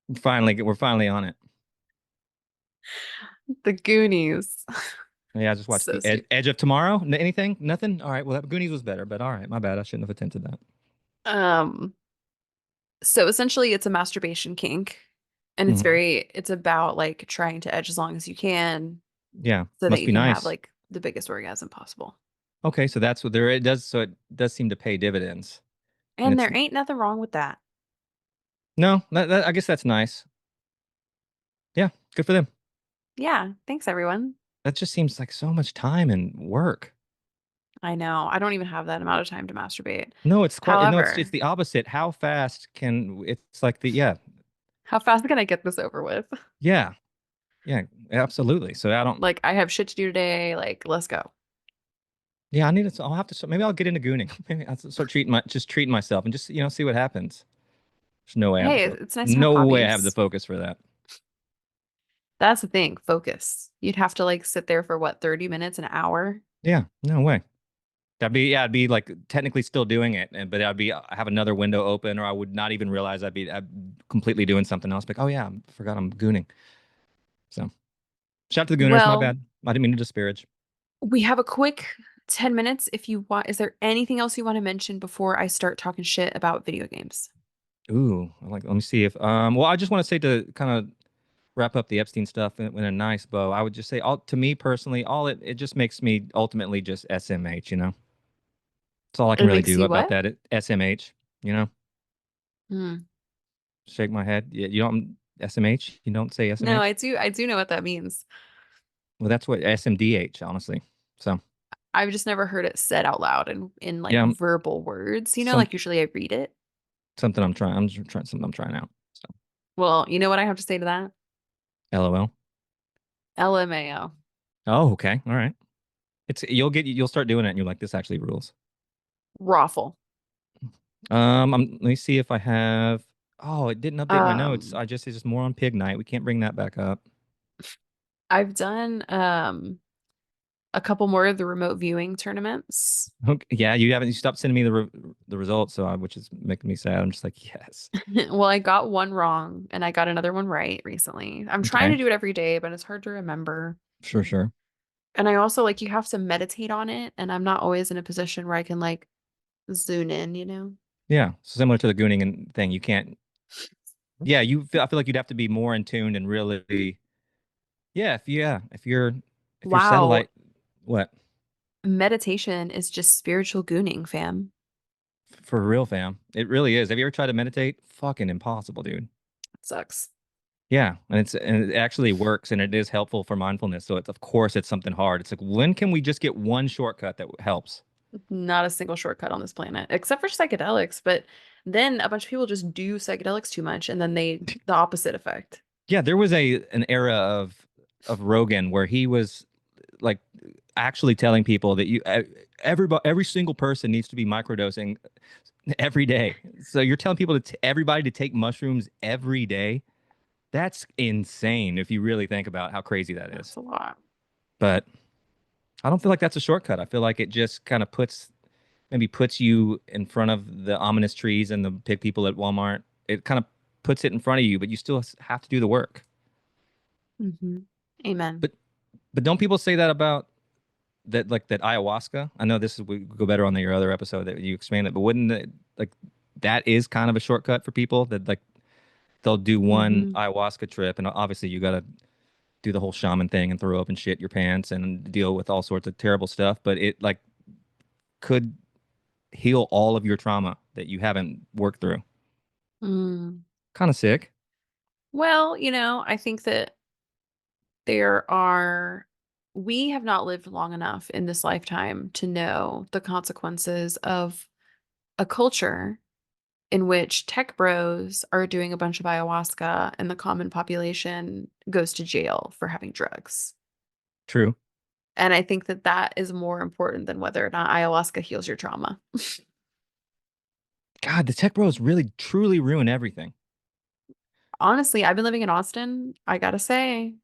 we're finally on it. The Goonies. Yeah, I just watched So the stupid. Edge of Tomorrow. Anything? Nothing. All right. Well, that Goonies was better, but all right, my bad. I shouldn't have attempted that. Um, so essentially it's a masturbation kink. And Mhm. it's about like trying to edge as long as you can Yeah, so that must you be can have nice. like the biggest orgasm possible. Okay, so that's what there it does. So it does seem to pay dividends, and And it's there ain't nothing wrong with that. no. I guess that's nice. Yeah, good for them. Yeah, thanks everyone. That just seems like so much time and work. I know. I don't even have that amount of time to masturbate. No, it's quite no. It's However, the opposite. How fast can it's like the yeah how fast can I get this over with? yeah yeah absolutely. So I don't. Like I have shit to do today, like let's go. Yeah, I need to. I'll have to. Maybe I'll get into gooning. Maybe I'll start treating myself and just see what happens. There's no way I have the Hey, focus. it's nice to have No way I have the hobbies. focus for that. That's the thing, focus. You'd have to like sit there for what, 30 minutes, an hour? Yeah, no way. I'd be like technically still doing it, and but I have another window open, or I would not even realize I'd completely doing something else. Like, oh yeah, I forgot I'm gooning. So shout out to the gooners. My Well, bad. I didn't mean to disparage. we have a quick 10 minutes if you want. Is there anything else you want to mention before I start talking shit about video games? Ooh, let me see if well, I just want to say to kind of wrap up the Epstein stuff in a nice bow. I would just say all to me personally, all it just makes me ultimately just SMH. That's all I can It really makes do you about what? that. SMH. You know, Hmm. shake my head. You don't SMH. You don't say No, SMH. I do know what that means. Well, that's what SMDH, honestly. So I've just never heard it said out loud in like yeah, verbal words. some Like usually I read it. something I'm trying. I'm just trying something I'm trying out. So Well, you know what I have to say to that? LOL. LMAO. Oh, okay. All right. You'll start doing it and you're like, this actually rules. Raffle. Let me see if I have. Oh, it didn't update my notes. Um, It's just more on pig night. We can't bring that back up. I've done a couple more of the remote viewing tournaments. Okay, yeah, you stopped sending me the results, which is making me sad. I'm just like, yes. Well, I got one wrong and I got another one right recently. I'm trying Okay, to do it every day, but it's hard to remember. sure, sure. And I also like you have to meditate on it, and I'm not always in a position where I can like zoom in, you know? Yeah, so similar to the gooning and thing. You can't. Yeah, I feel like you'd have to be more in tune and really. Yeah, if your Wow, satellite, what meditation is just spiritual gooning, fam. for real, fam? It really is. Have you ever tried to meditate? Fucking impossible, dude. It sucks. Yeah, and it actually works and it is helpful for mindfulness. So it's of course it's something hard. It's like when can we just get one shortcut that helps? Not a single shortcut on this planet, except for psychedelics. But then a bunch of people just do psychedelics too much, and then the opposite effect. Yeah, there was an era of Rogan where he was like actually telling people that every single person needs to be microdosing every day. So you're telling people everybody to take mushrooms every day? That's insane if you really think about how crazy that is. That's a lot. But I don't feel like that's a shortcut. I feel like it just kind of maybe puts you in front of the ominous trees and the pig people at Walmart. It kind of puts it in front of you, but you still have to do the work. Hmm. Amen. But don't people say that about that ayahuasca? I know this is we go better on your other episode that you explained it, but wouldn't it, like that is kind of a shortcut for people that like they'll do one Hmm. ayahuasca trip and obviously you got to do the whole shaman thing and throw up and shit your pants and deal with all sorts of terrible stuff, but it like could heal all of your trauma that you haven't worked through. Mm. Kind of sick. Well, I think that there are, we have not lived long enough in this lifetime to know the consequences of a culture in which tech bros are doing a bunch of ayahuasca and the common population goes to jail for having drugs. True. And I think that that is more important than whether or not ayahuasca heals your trauma. God, the tech bros really truly ruin everything. Honestly, I've been living in Austin. I gotta say,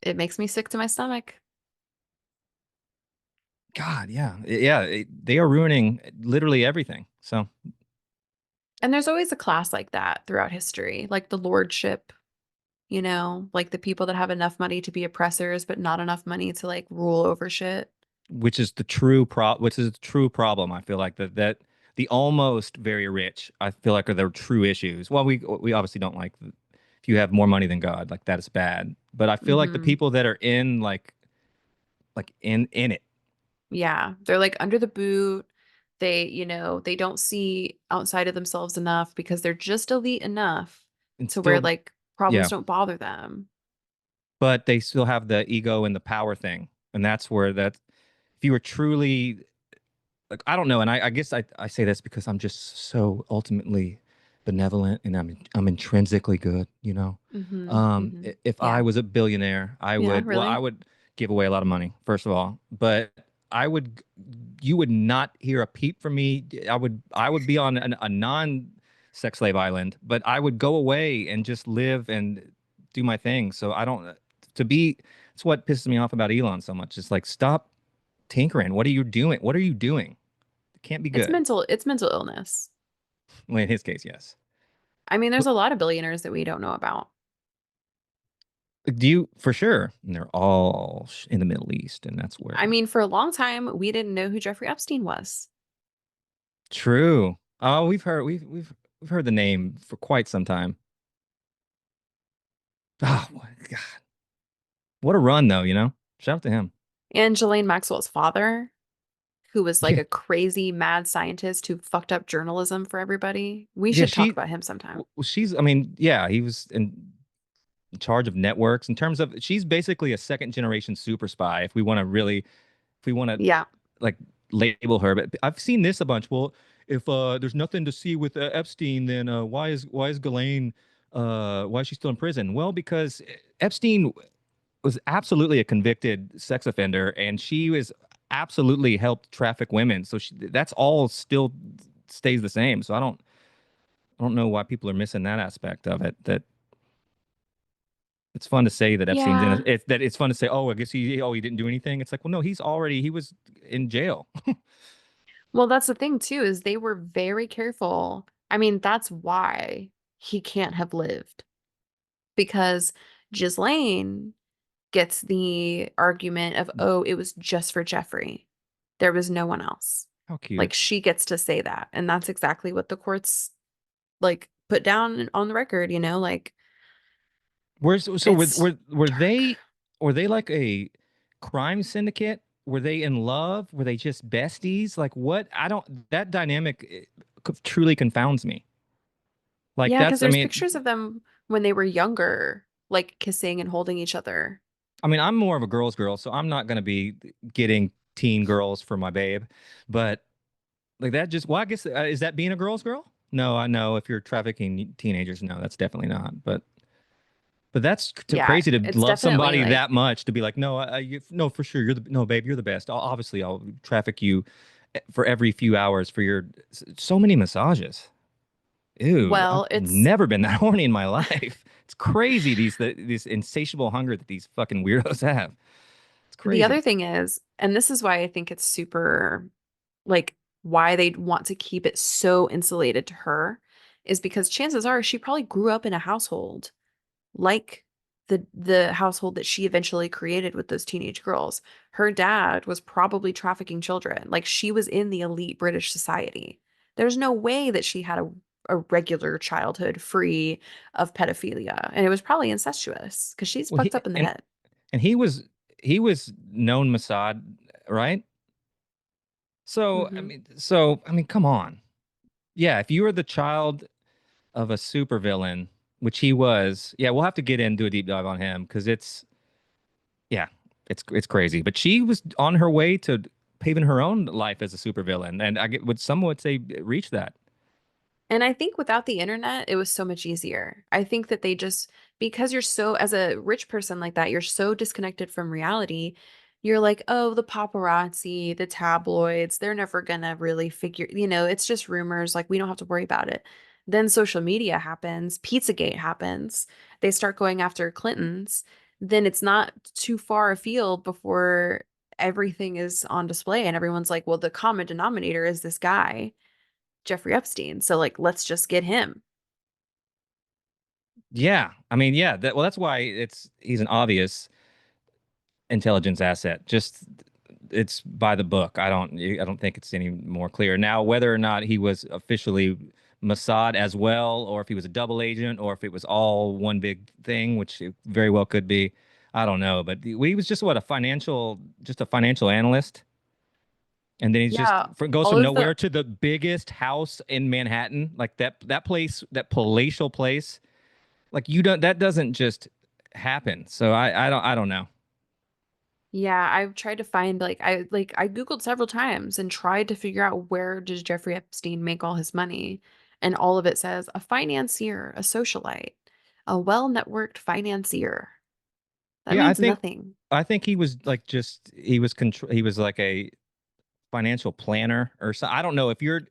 it makes me sick to my stomach. God, yeah. They are ruining literally everything. So, And there's always a class like that throughout history, like the lordship, like the people that have enough money to be oppressors, but not enough money to like rule over shit. which is the true problem. I feel like that the almost very rich, I feel like are the true issues. Well, we obviously don't like if you have more money than God, like that is bad. But I feel like the Hmm. people that are in like in it, Yeah. They're like under the boot. They don't see outside of themselves enough because they're just elite enough and to where still, like problems yeah, don't bother them. but they still have the ego and the power thing, and that's where that if you were truly like I don't know, and I guess I say this because I'm just so ultimately benevolent and I'm intrinsically good, you know. Hmm. Hmm. If I Yeah. was a billionaire, Yeah, I really? would give away a lot of money, first of all, but I would you would not hear a peep from me. I would be on a non sex slave island, but I would go away and just live and do my thing. So I don't to be. It's what pisses me off about Elon so much. It's like stop tinkering. What are you doing? What are you doing? It can't be good. It's mental illness. Well, in his case, yes. I mean, there's What a lot of billionaires that we don't know about. do you for sure? And they're all in the Middle East, and that's where I mean, for a long time, we didn't know who Jeffrey Epstein was. true. Oh, we've heard the name for quite some time. Oh my God, what a run though, you know? Shout out to him. And Ghislaine Maxwell's father, who was like Yeah, a crazy mad scientist who fucked up journalism for everybody. We yeah. should talk about him sometime. She's. I mean, yeah, he was in charge of networks. In terms of, she's basically a second generation super spy. If we want to really, if we want to Yeah. like label her. But I've seen this a bunch. Well, if there's nothing to see with Epstein, then why is Ghislaine why is she still in prison? Well, because Epstein was absolutely a convicted sex offender, and she was absolutely helped traffic women. So that's all still stays the same. So I don't know why people are missing that aspect of it. That it's fun to say that Epstein's in Yeah. it. That it's fun to say, oh, I guess he didn't do anything. It's like, well, no, he was in jail. Well, that's the thing too, is they were very careful. I mean, that's why he can't have lived because Ghislaine gets the argument of, oh, it was just for Jeffrey. There was no one else. How Like cute. she gets to say that. And that's exactly what the courts like put down on the record, like So it's dark. were they like a crime syndicate? Were they in love? Were they just besties? Like what? I don't that dynamic truly confounds me. Like Yeah, because that's there's pictures of them when they were younger, like kissing and holding each other. I mean, I'm more of a girl's girl, so I'm not gonna be getting teen girls for my babe. But like that just well, I guess is that being a girl's girl? No, I know if you're trafficking teenagers, no, that's definitely not. But that's too Yeah, crazy to it's love definitely somebody like, that much to be like, no, no, for sure, no, babe, you're the best. Obviously, I'll traffic you for every few hours for your so many massages. Ew, I've well, it's never been that horny in my life. It's crazy this insatiable hunger that these fucking weirdos have. It's the other crazy. thing is, and this is why I think it's super like why they'd want to keep it so insulated to her is because chances are she probably grew up in a household like the household that she eventually created with those teenage girls. Her dad was probably trafficking children. Like she was in the elite British society. There's no way that she had a regular childhood free of pedophilia. And it was probably incestuous because she's Well, fucked up in the head. and he was known Mossad, right? Hmm. So I mean, come on. Yeah, if you were the child of a supervillain, which he was, yeah, we'll have to get into a deep dive on him because yeah, it's crazy. But she was on her way to paving her own life as a supervillain, and I get what some would say reach that. And I think without the internet, it was so much easier. I think that they just, because you're so, as a rich person like that, you're so disconnected from reality. You're like, oh, the paparazzi, the tabloids, they're never gonna really figure, it's just rumors. Like, we don't have to worry about it. Then social media happens, Pizzagate happens. They start going after Clintons. Then it's not too far afield before everything is on display. And everyone's like, well, the common denominator is this guy. Jeffrey Epstein. So like let's just get him. Yeah, I mean, yeah, well, that's why he's an obvious intelligence asset. Just it's by the book. I don't think it's any more clear now whether or not he was officially Mossad as well, or if he was a double agent, or if it was all one big thing, which it very well could be. I don't know, but he was just what just a financial analyst, and then Yeah, goes all from of the nowhere to the biggest house in Manhattan, like that place, that palatial place. Like you don't that doesn't just happen. So I don't know. yeah, I've tried to find I Googled several times and tried to figure out where does Jeffrey Epstein make all his money. And all of it says a financier, a socialite, a well-networked financier. That Yeah, means nothing. I think he was like just he was like a financial planner or so. I don't know if you're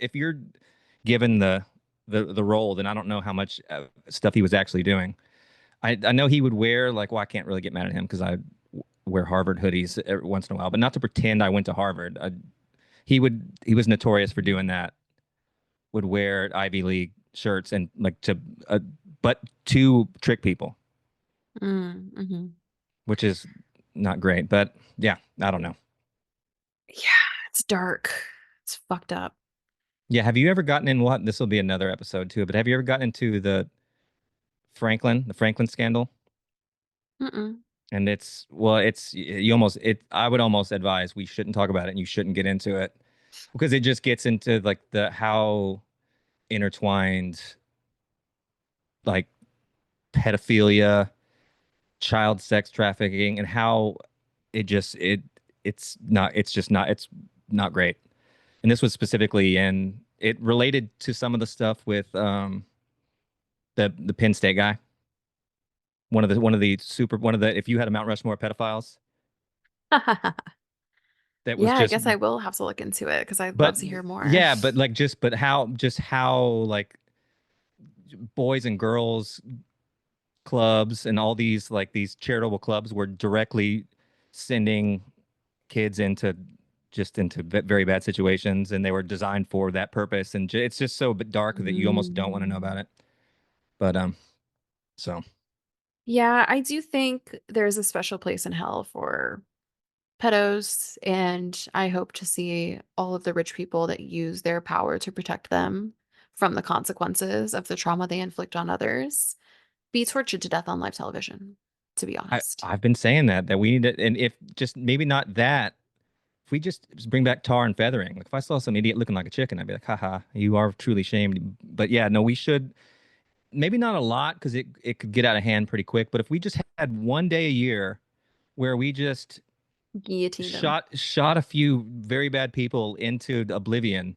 given the role, then I don't know how much stuff he was actually doing. I know he would wear like well, I can't really get mad at him because wear Harvard hoodies every once in a while, but not to pretend I went to Harvard. He was notorious for doing that. Would wear Ivy League shirts and like but to trick people, Mm-hmm. which is not great. But yeah, I don't know. Yeah, it's dark. It's fucked up. Yeah, have you ever gotten in what? This will be another episode too, but have you ever gotten into the Franklin scandal? Mm-mm. And it's well, it's you almost it. I would almost advise we shouldn't talk about it, and you shouldn't get into it because it just gets into like the how intertwined like pedophilia, child sex trafficking, and how it just it's not great. And this was specifically in it related to some of the stuff with the Penn State guy, one of the if you had a Mount Rushmore of pedophiles, that was Yeah, I just guess I will have to look into it because I'd but love to hear more. yeah, but like just how like boys and girls clubs and all these like these charitable clubs were directly sending kids into very bad situations, and they were designed for that purpose, and it's just so dark that you almost don't want to know Mm. about it. But so Yeah, I do think there's a special place in hell for pedos, and I hope to see all of the rich people that use their power to protect them from the consequences of the trauma they inflict on others be tortured to death on live television, to be I honest. I've been saying that we need to, and if just maybe not that, if we just bring back tar and feathering, like if I saw some idiot looking like a chicken, I'd be like, haha, you are truly shamed. But yeah, no, we should maybe not a lot because it could get out of hand pretty quick. But if we just had one day a year where we just Guillotine them. shot a few very bad people into oblivion,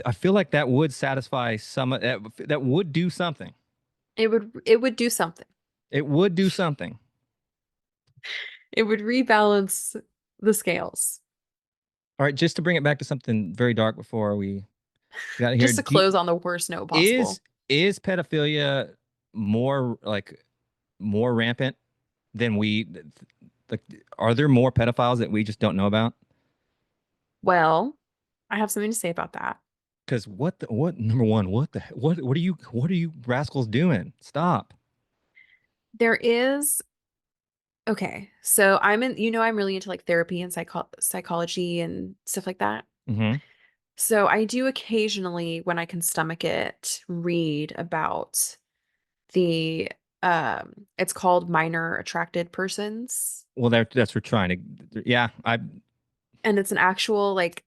I feel like that would satisfy that would do something. It would do something. It would do something. It would rebalance the scales. All right, just to bring it back to something very dark before we get out of here. Just to close on the worst note Is possible. is pedophilia more like more rampant than we like? Are there more pedophiles that we just don't know about? Well, I have something to say about that. Because what number one, what are you rascals doing? Stop. There is Okay, so I'm really into like therapy and psychology and stuff like that. Hmm. So I do occasionally, when I can stomach it, read about the it's called minor attracted persons. Well, that's we're trying to. Yeah, I And it's an actual like,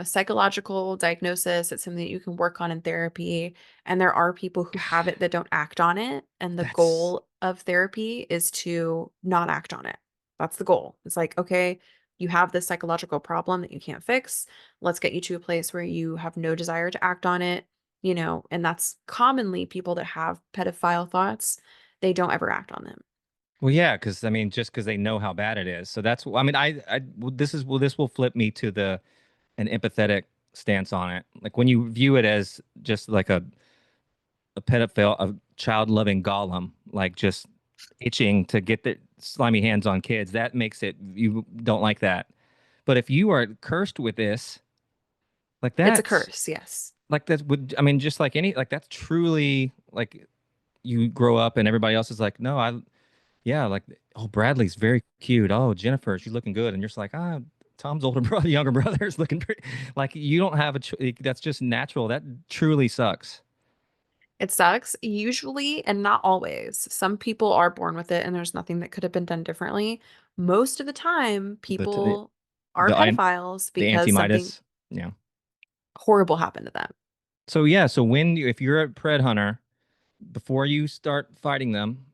psychological diagnosis. It's something that you can work on in therapy. And there are people who have it that don't act on it. And the that's goal of therapy is to not act on it. That's the goal. It's like, okay, you have this psychological problem that you can't fix. Let's get you to a place where you have no desire to act on it, and that's commonly people that have pedophile thoughts. They don't ever act on them. well, yeah, because I mean, just because they know how bad it is. So that's I mean, this will flip me to the an empathetic stance on it. Like when you view it as just like a pedophile, a child loving golem, like just itching to get the slimy hands on kids, that makes it you don't like that. But if you are cursed with this, like It's a that's curse, yes. like that would I mean, just like any like that's truly like you grow up and everybody else is like, no, yeah, like oh Bradley's very cute. Oh Jennifer, she's looking good, and you're just like Tom's older brother, younger brother is looking pretty. Like you don't have that's just natural. That truly sucks. It sucks, usually, and not always. Some people are born with it and there's nothing that could have been done differently. Most of the time, The the people are the, pedophiles the because something anti-Midas. Yeah. horrible happened to them. So yeah, so if you're a pred hunter, before you start fighting them,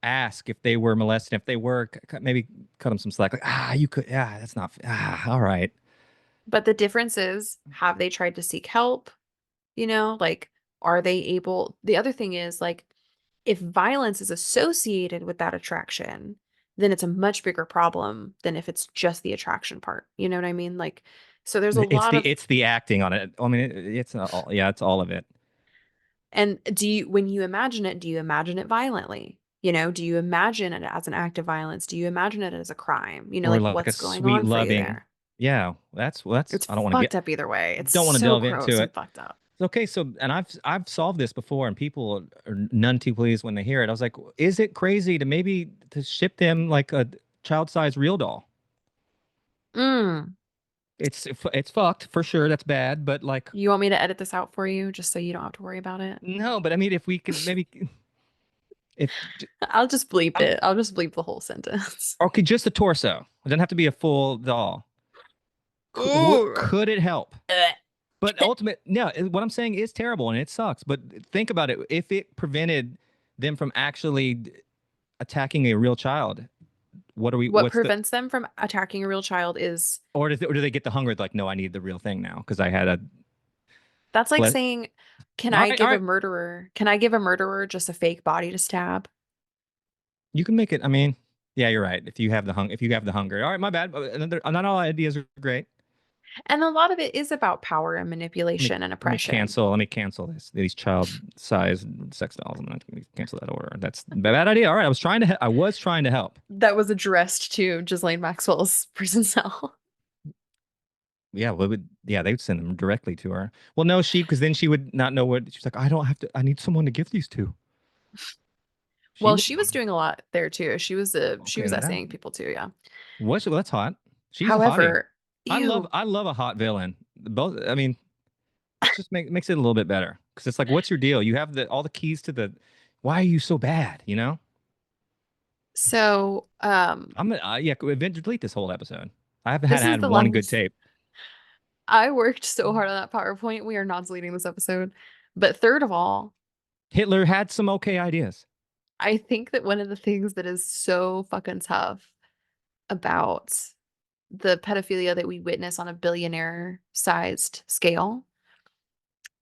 ask if they were molested. If they were, maybe cut them some slack. Like you could, that's not, all right. But the difference is, have they tried to seek help? Like, are they able? The other thing is, like, if violence is associated with that attraction, then it's a much bigger problem than if it's just the attraction part. You know what I mean? Like, so there's a It's lot of. it's the acting on it. I mean, it's all, yeah, it's all of it. And when you imagine it, do you imagine it violently? Do you imagine it as an act of violence? Do you imagine it as a crime? Or Like like a what's going sweet, on for you loving, there? yeah. That's It's I don't want to fucked up either way. It's don't want to so delve into gross and it. fucked up. Okay, so and I've solved this before, and people are none too pleased when they hear it. I was like, is it crazy to maybe to ship them like a child-sized real doll? Mm. It's fucked for sure. That's bad, but like You want me to edit this out for you just so you don't have to worry about it? no. But I mean, if we could maybe if I'll just bleep I'm it. I'll just bleep the whole sentence. okay, just the torso. It doesn't have to be a full doll. Ooh. Could it help? Ugh. But no. What I'm saying is terrible and it sucks. But think about it. If it prevented them from actually attacking a real child, what are we? What What's the? prevents them from attacking a real child is Or do they get the hunger? Like, no, I need the real thing now because I had a. that's like Ple- saying, all right, all right. can I give a murderer just a fake body to stab? You can make it. I mean. Yeah, you're right. If you have the hunger. All right, my bad. Not all ideas are great. And a lot of it is about power and Let me manipulation and let me oppression. cancel. Let me cancel these child size sex dolls. I'm not going to cancel that order. That's a bad idea. All right, I was trying to help. That was addressed to Ghislaine Maxwell's prison cell. Yeah, yeah, they would send them directly to her. Well, no, because then she would not know what she's like. I don't have to. I need someone to give these to. She Well, would she was doing a lot there too. She okay. was essaying people too, yeah. Well, that's hot. She's a hottie. However, ew. I love a hot villain. Both. I mean, just makes it a little bit better because it's like, what's your deal? You have all the keys to the. Why are you so bad? You know. So, Yeah. Delete this whole episode. I haven't this is had the one good last. tape. I worked so hard on that PowerPoint. We are not deleting this episode. But third of all, Hitler had some okay ideas. I think that one of the things that is so fucking tough about the pedophilia that we witness on a billionaire sized scale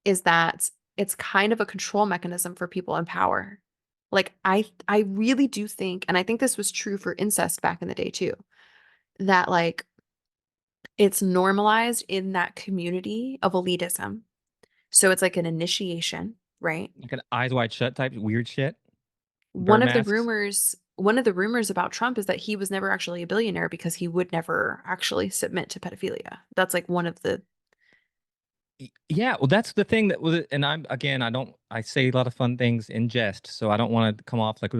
is that it's kind of a control mechanism for people in power. Like I really do think, and I think this was true for incest back in the day too, that like it's normalized in that community of elitism. So it's like an initiation, right? Like an eyes wide shut type weird shit. One Burn of the masks. rumors, one of the rumors about Trump is that he was never actually a billionaire because he would never actually submit to pedophilia. That's like one of the Yeah, well, that's the thing that was, and I say a lot of fun things in jest, so I don't want to come off like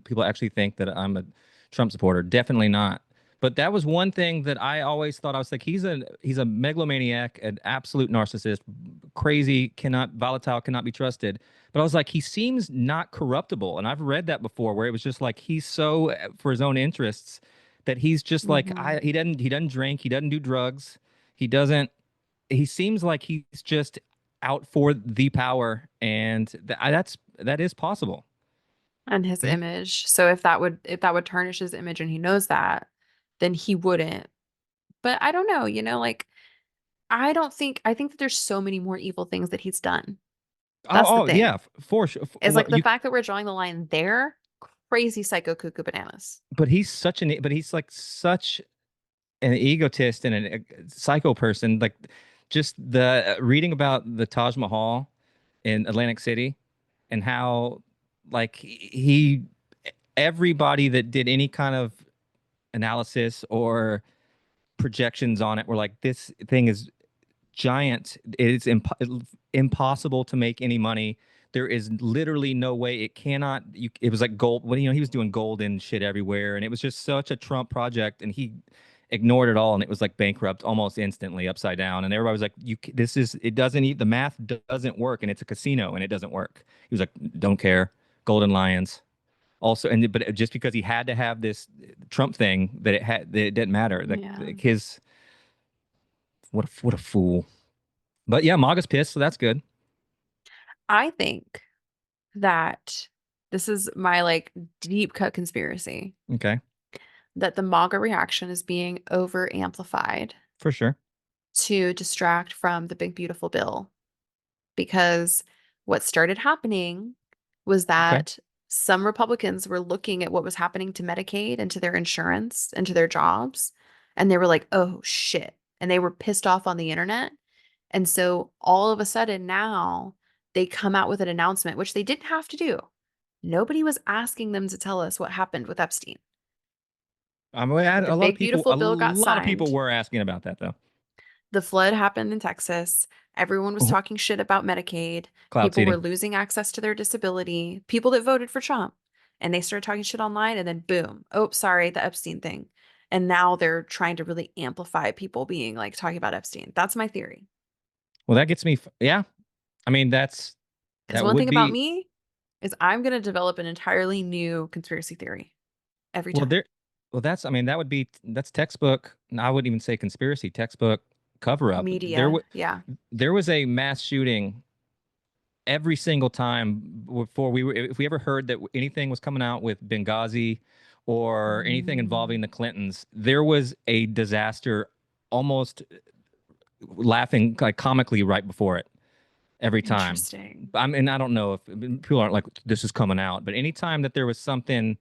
people actually think that I'm a Trump supporter. Definitely not. But that was one thing that I always thought. I was like, he's a megalomaniac, an absolute narcissist, crazy, volatile, cannot be trusted. But I was like, he seems not corruptible, and I've read that before, where it was just like he's so for his own interests that he's just like Mhm. he doesn't drink, he doesn't do drugs, he doesn't he seems like he's just out for the power, and that is possible. And his He, image. So if that would tarnish his image and he knows that, then he wouldn't. But I don't know, like I think that there's so many more evil things that he's done. That's the yeah, thing. for sure. Is like the fact that we're drawing the line there, crazy psycho cuckoo bananas. But he's like such an egotist and a psycho person. Like just the reading about the Taj Mahal in Atlantic City and how like everybody that did any kind of analysis or projections on it were like, this thing is giant. It's impossible to make any money. There is literally no way it cannot. It was like gold. Well, he was doing gold and shit everywhere, and it was just such a Trump project, and he ignored it all, and it was like bankrupt almost instantly, upside down. And everybody was like, This is. It doesn't. The math doesn't work, and it's a casino, and it doesn't work." He was like, "Don't care. Golden Lions." Also, but just because he had to have this Trump thing, that it didn't matter. Yeah. Like his what a fool. But yeah, Maga's pissed, so that's good. I think that this is my like deep cut conspiracy Okay, that the MAGA reaction is being over amplified for sure. to distract from the big beautiful bill. Because what started happening was Okay. that some Republicans were looking at what was happening to Medicaid and to their insurance and to their jobs, and they were like, oh shit. And they were pissed off on the internet. And so all of a sudden now they come out with an announcement, which they didn't have to do. Nobody was asking them to tell us what happened with Epstein. The big beautiful A bill got lot of people signed. were asking about that though. The flood happened in Texas. Everyone was Oh, talking shit about Medicaid. cloud People were seeding. losing access to their disability. People that voted for Trump. And they started talking shit online and then boom. Oh, sorry, the Epstein thing. And now they're trying to really amplify people being like talking about Epstein. That's my theory. Well, that gets me. Yeah, I mean Because that one would thing about be me is I'm going to develop an entirely new conspiracy theory every well time. there. Well, that's textbook. I wouldn't even say conspiracy. Textbook cover up. Media. Yeah. There was a mass shooting every single time before if we ever heard that anything was coming out with Benghazi or anything involving Mm, the Clintons, there was a disaster almost laughing like comically right before it every time. interesting. I mean, I don't know if people aren't like this is coming out, but anytime that there was something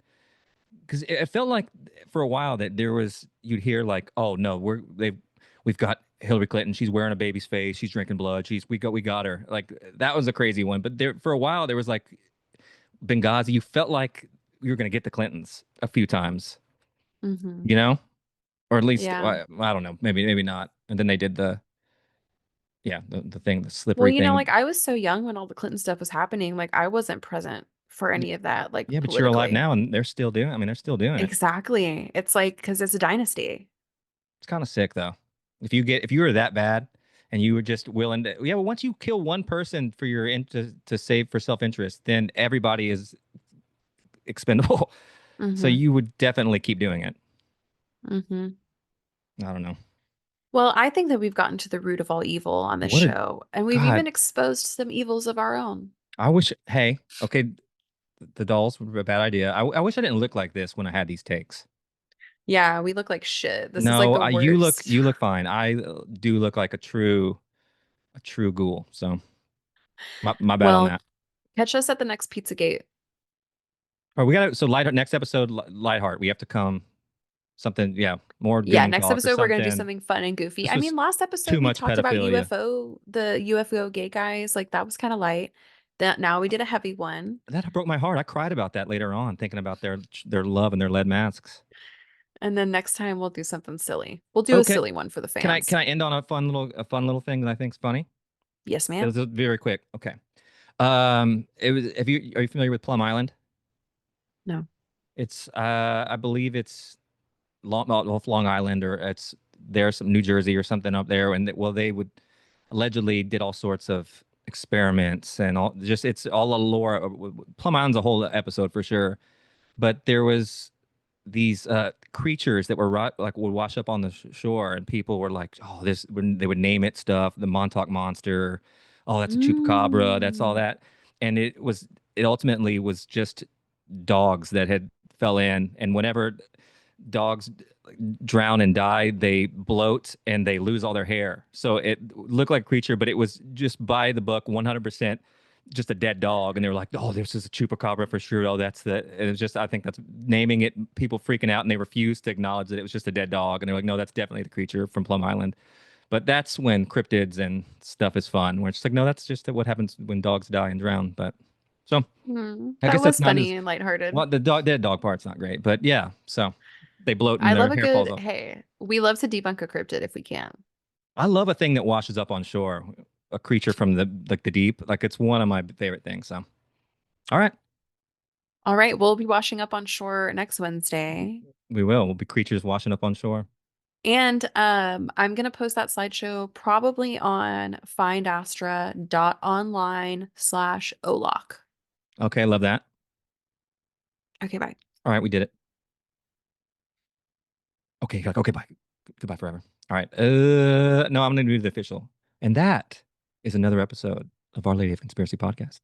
because it felt like for a while that there was you'd hear like, oh no, we've got Hillary Clinton. She's wearing a baby's face. She's drinking blood. We got her. Like that was a crazy one. But there for a while there was like Benghazi. You felt like you were gonna get the Clintons a few times, Hmm. you know, or at least Yeah. I don't know, maybe not. And then they did the thing, the Well, slippery like thing. I was so young when all the Clinton stuff was happening. Like I wasn't present for any of that, like Yeah, but you're alive politically. now, and they're still doing. I mean, they're still doing it. Exactly. It's like because it's a dynasty. It's kind of sick though. If you were that bad and you were just willing to, yeah, well, once you kill one person for your to save for self-interest, then everybody is expendable. So Hmm. you would definitely keep doing it. Hmm. I don't know. Well, I think that we've gotten to the root of all evil on this What a show, and we've God. even exposed some evils of our own. I wish. Hey, okay, the dolls were a bad idea. I wish I didn't look like this when I had these takes. Yeah, we look like shit. This is like No, the you look worst. you look fine. I do look like a true ghoul. So my bad on Well, that. catch us at the next Pizzagate. All right, we got to so light next episode Lightheart. We have to come something, yeah, more Yeah, doom next talk or episode we're gonna do something. something fun and goofy. This I was mean, last too episode we much talked about pedophilia. the UFO gay guys. Like that was kind of light. That now we did a heavy one. That broke my heart. I cried about that later on, thinking about their love and their lead masks. And then next time we'll do something silly. We'll do a Okay, silly one for the can I fans. can I end on a fun little thing that I think is funny? Yes, It ma'am. was very quick. Okay. It was. Are you familiar with Plum Island? No. It's I believe it's off Long Island, or it's there's some New Jersey or something up there, and well, they would allegedly did all sorts of experiments and all just it's all a lore. Plum Island's a whole episode for sure, but there was these creatures that were like would wash up on the shore, and people were like, "Oh, this." When they would name it stuff, the Montauk Monster. Oh, that's a chupacabra. That's all Mm. that, and it ultimately was just dogs that had fell in, and whenever dogs drown and die, they bloat and they lose all their hair. So it looked like a creature, but it was just by the book, 100% just a dead dog. And they were like, "Oh, this is a chupacabra for sure. Oh, that's the." And it's just, I think that's naming it. People freaking out, and they refused to acknowledge that it was just a dead dog. And they're like, "No, that's definitely the creature from Plum Island." But that's when cryptids and stuff is fun. Where it's like, no, that's just what happens when dogs die and drown. But so Mm. I That guess that's was not as funny and lighthearted. well. The dead dog part's not great, but yeah. So they bloat I and love their a hair falls good, off. hey, we love to debunk a cryptid if we can. I love a thing that washes up on shore, a creature from the deep. Like it's one of my favorite things. So, all right, All right, we'll be washing up on shore next Wednesday. we will. We'll be creatures washing up on shore. And I'm gonna post that slideshow probably on findastra.online/olock. Okay, love that. Okay, bye. All right, we did it. Okay, okay, bye. Goodbye forever. All right. No, I'm gonna do the official, and that is another episode of Our Lady of Conspiracy podcast.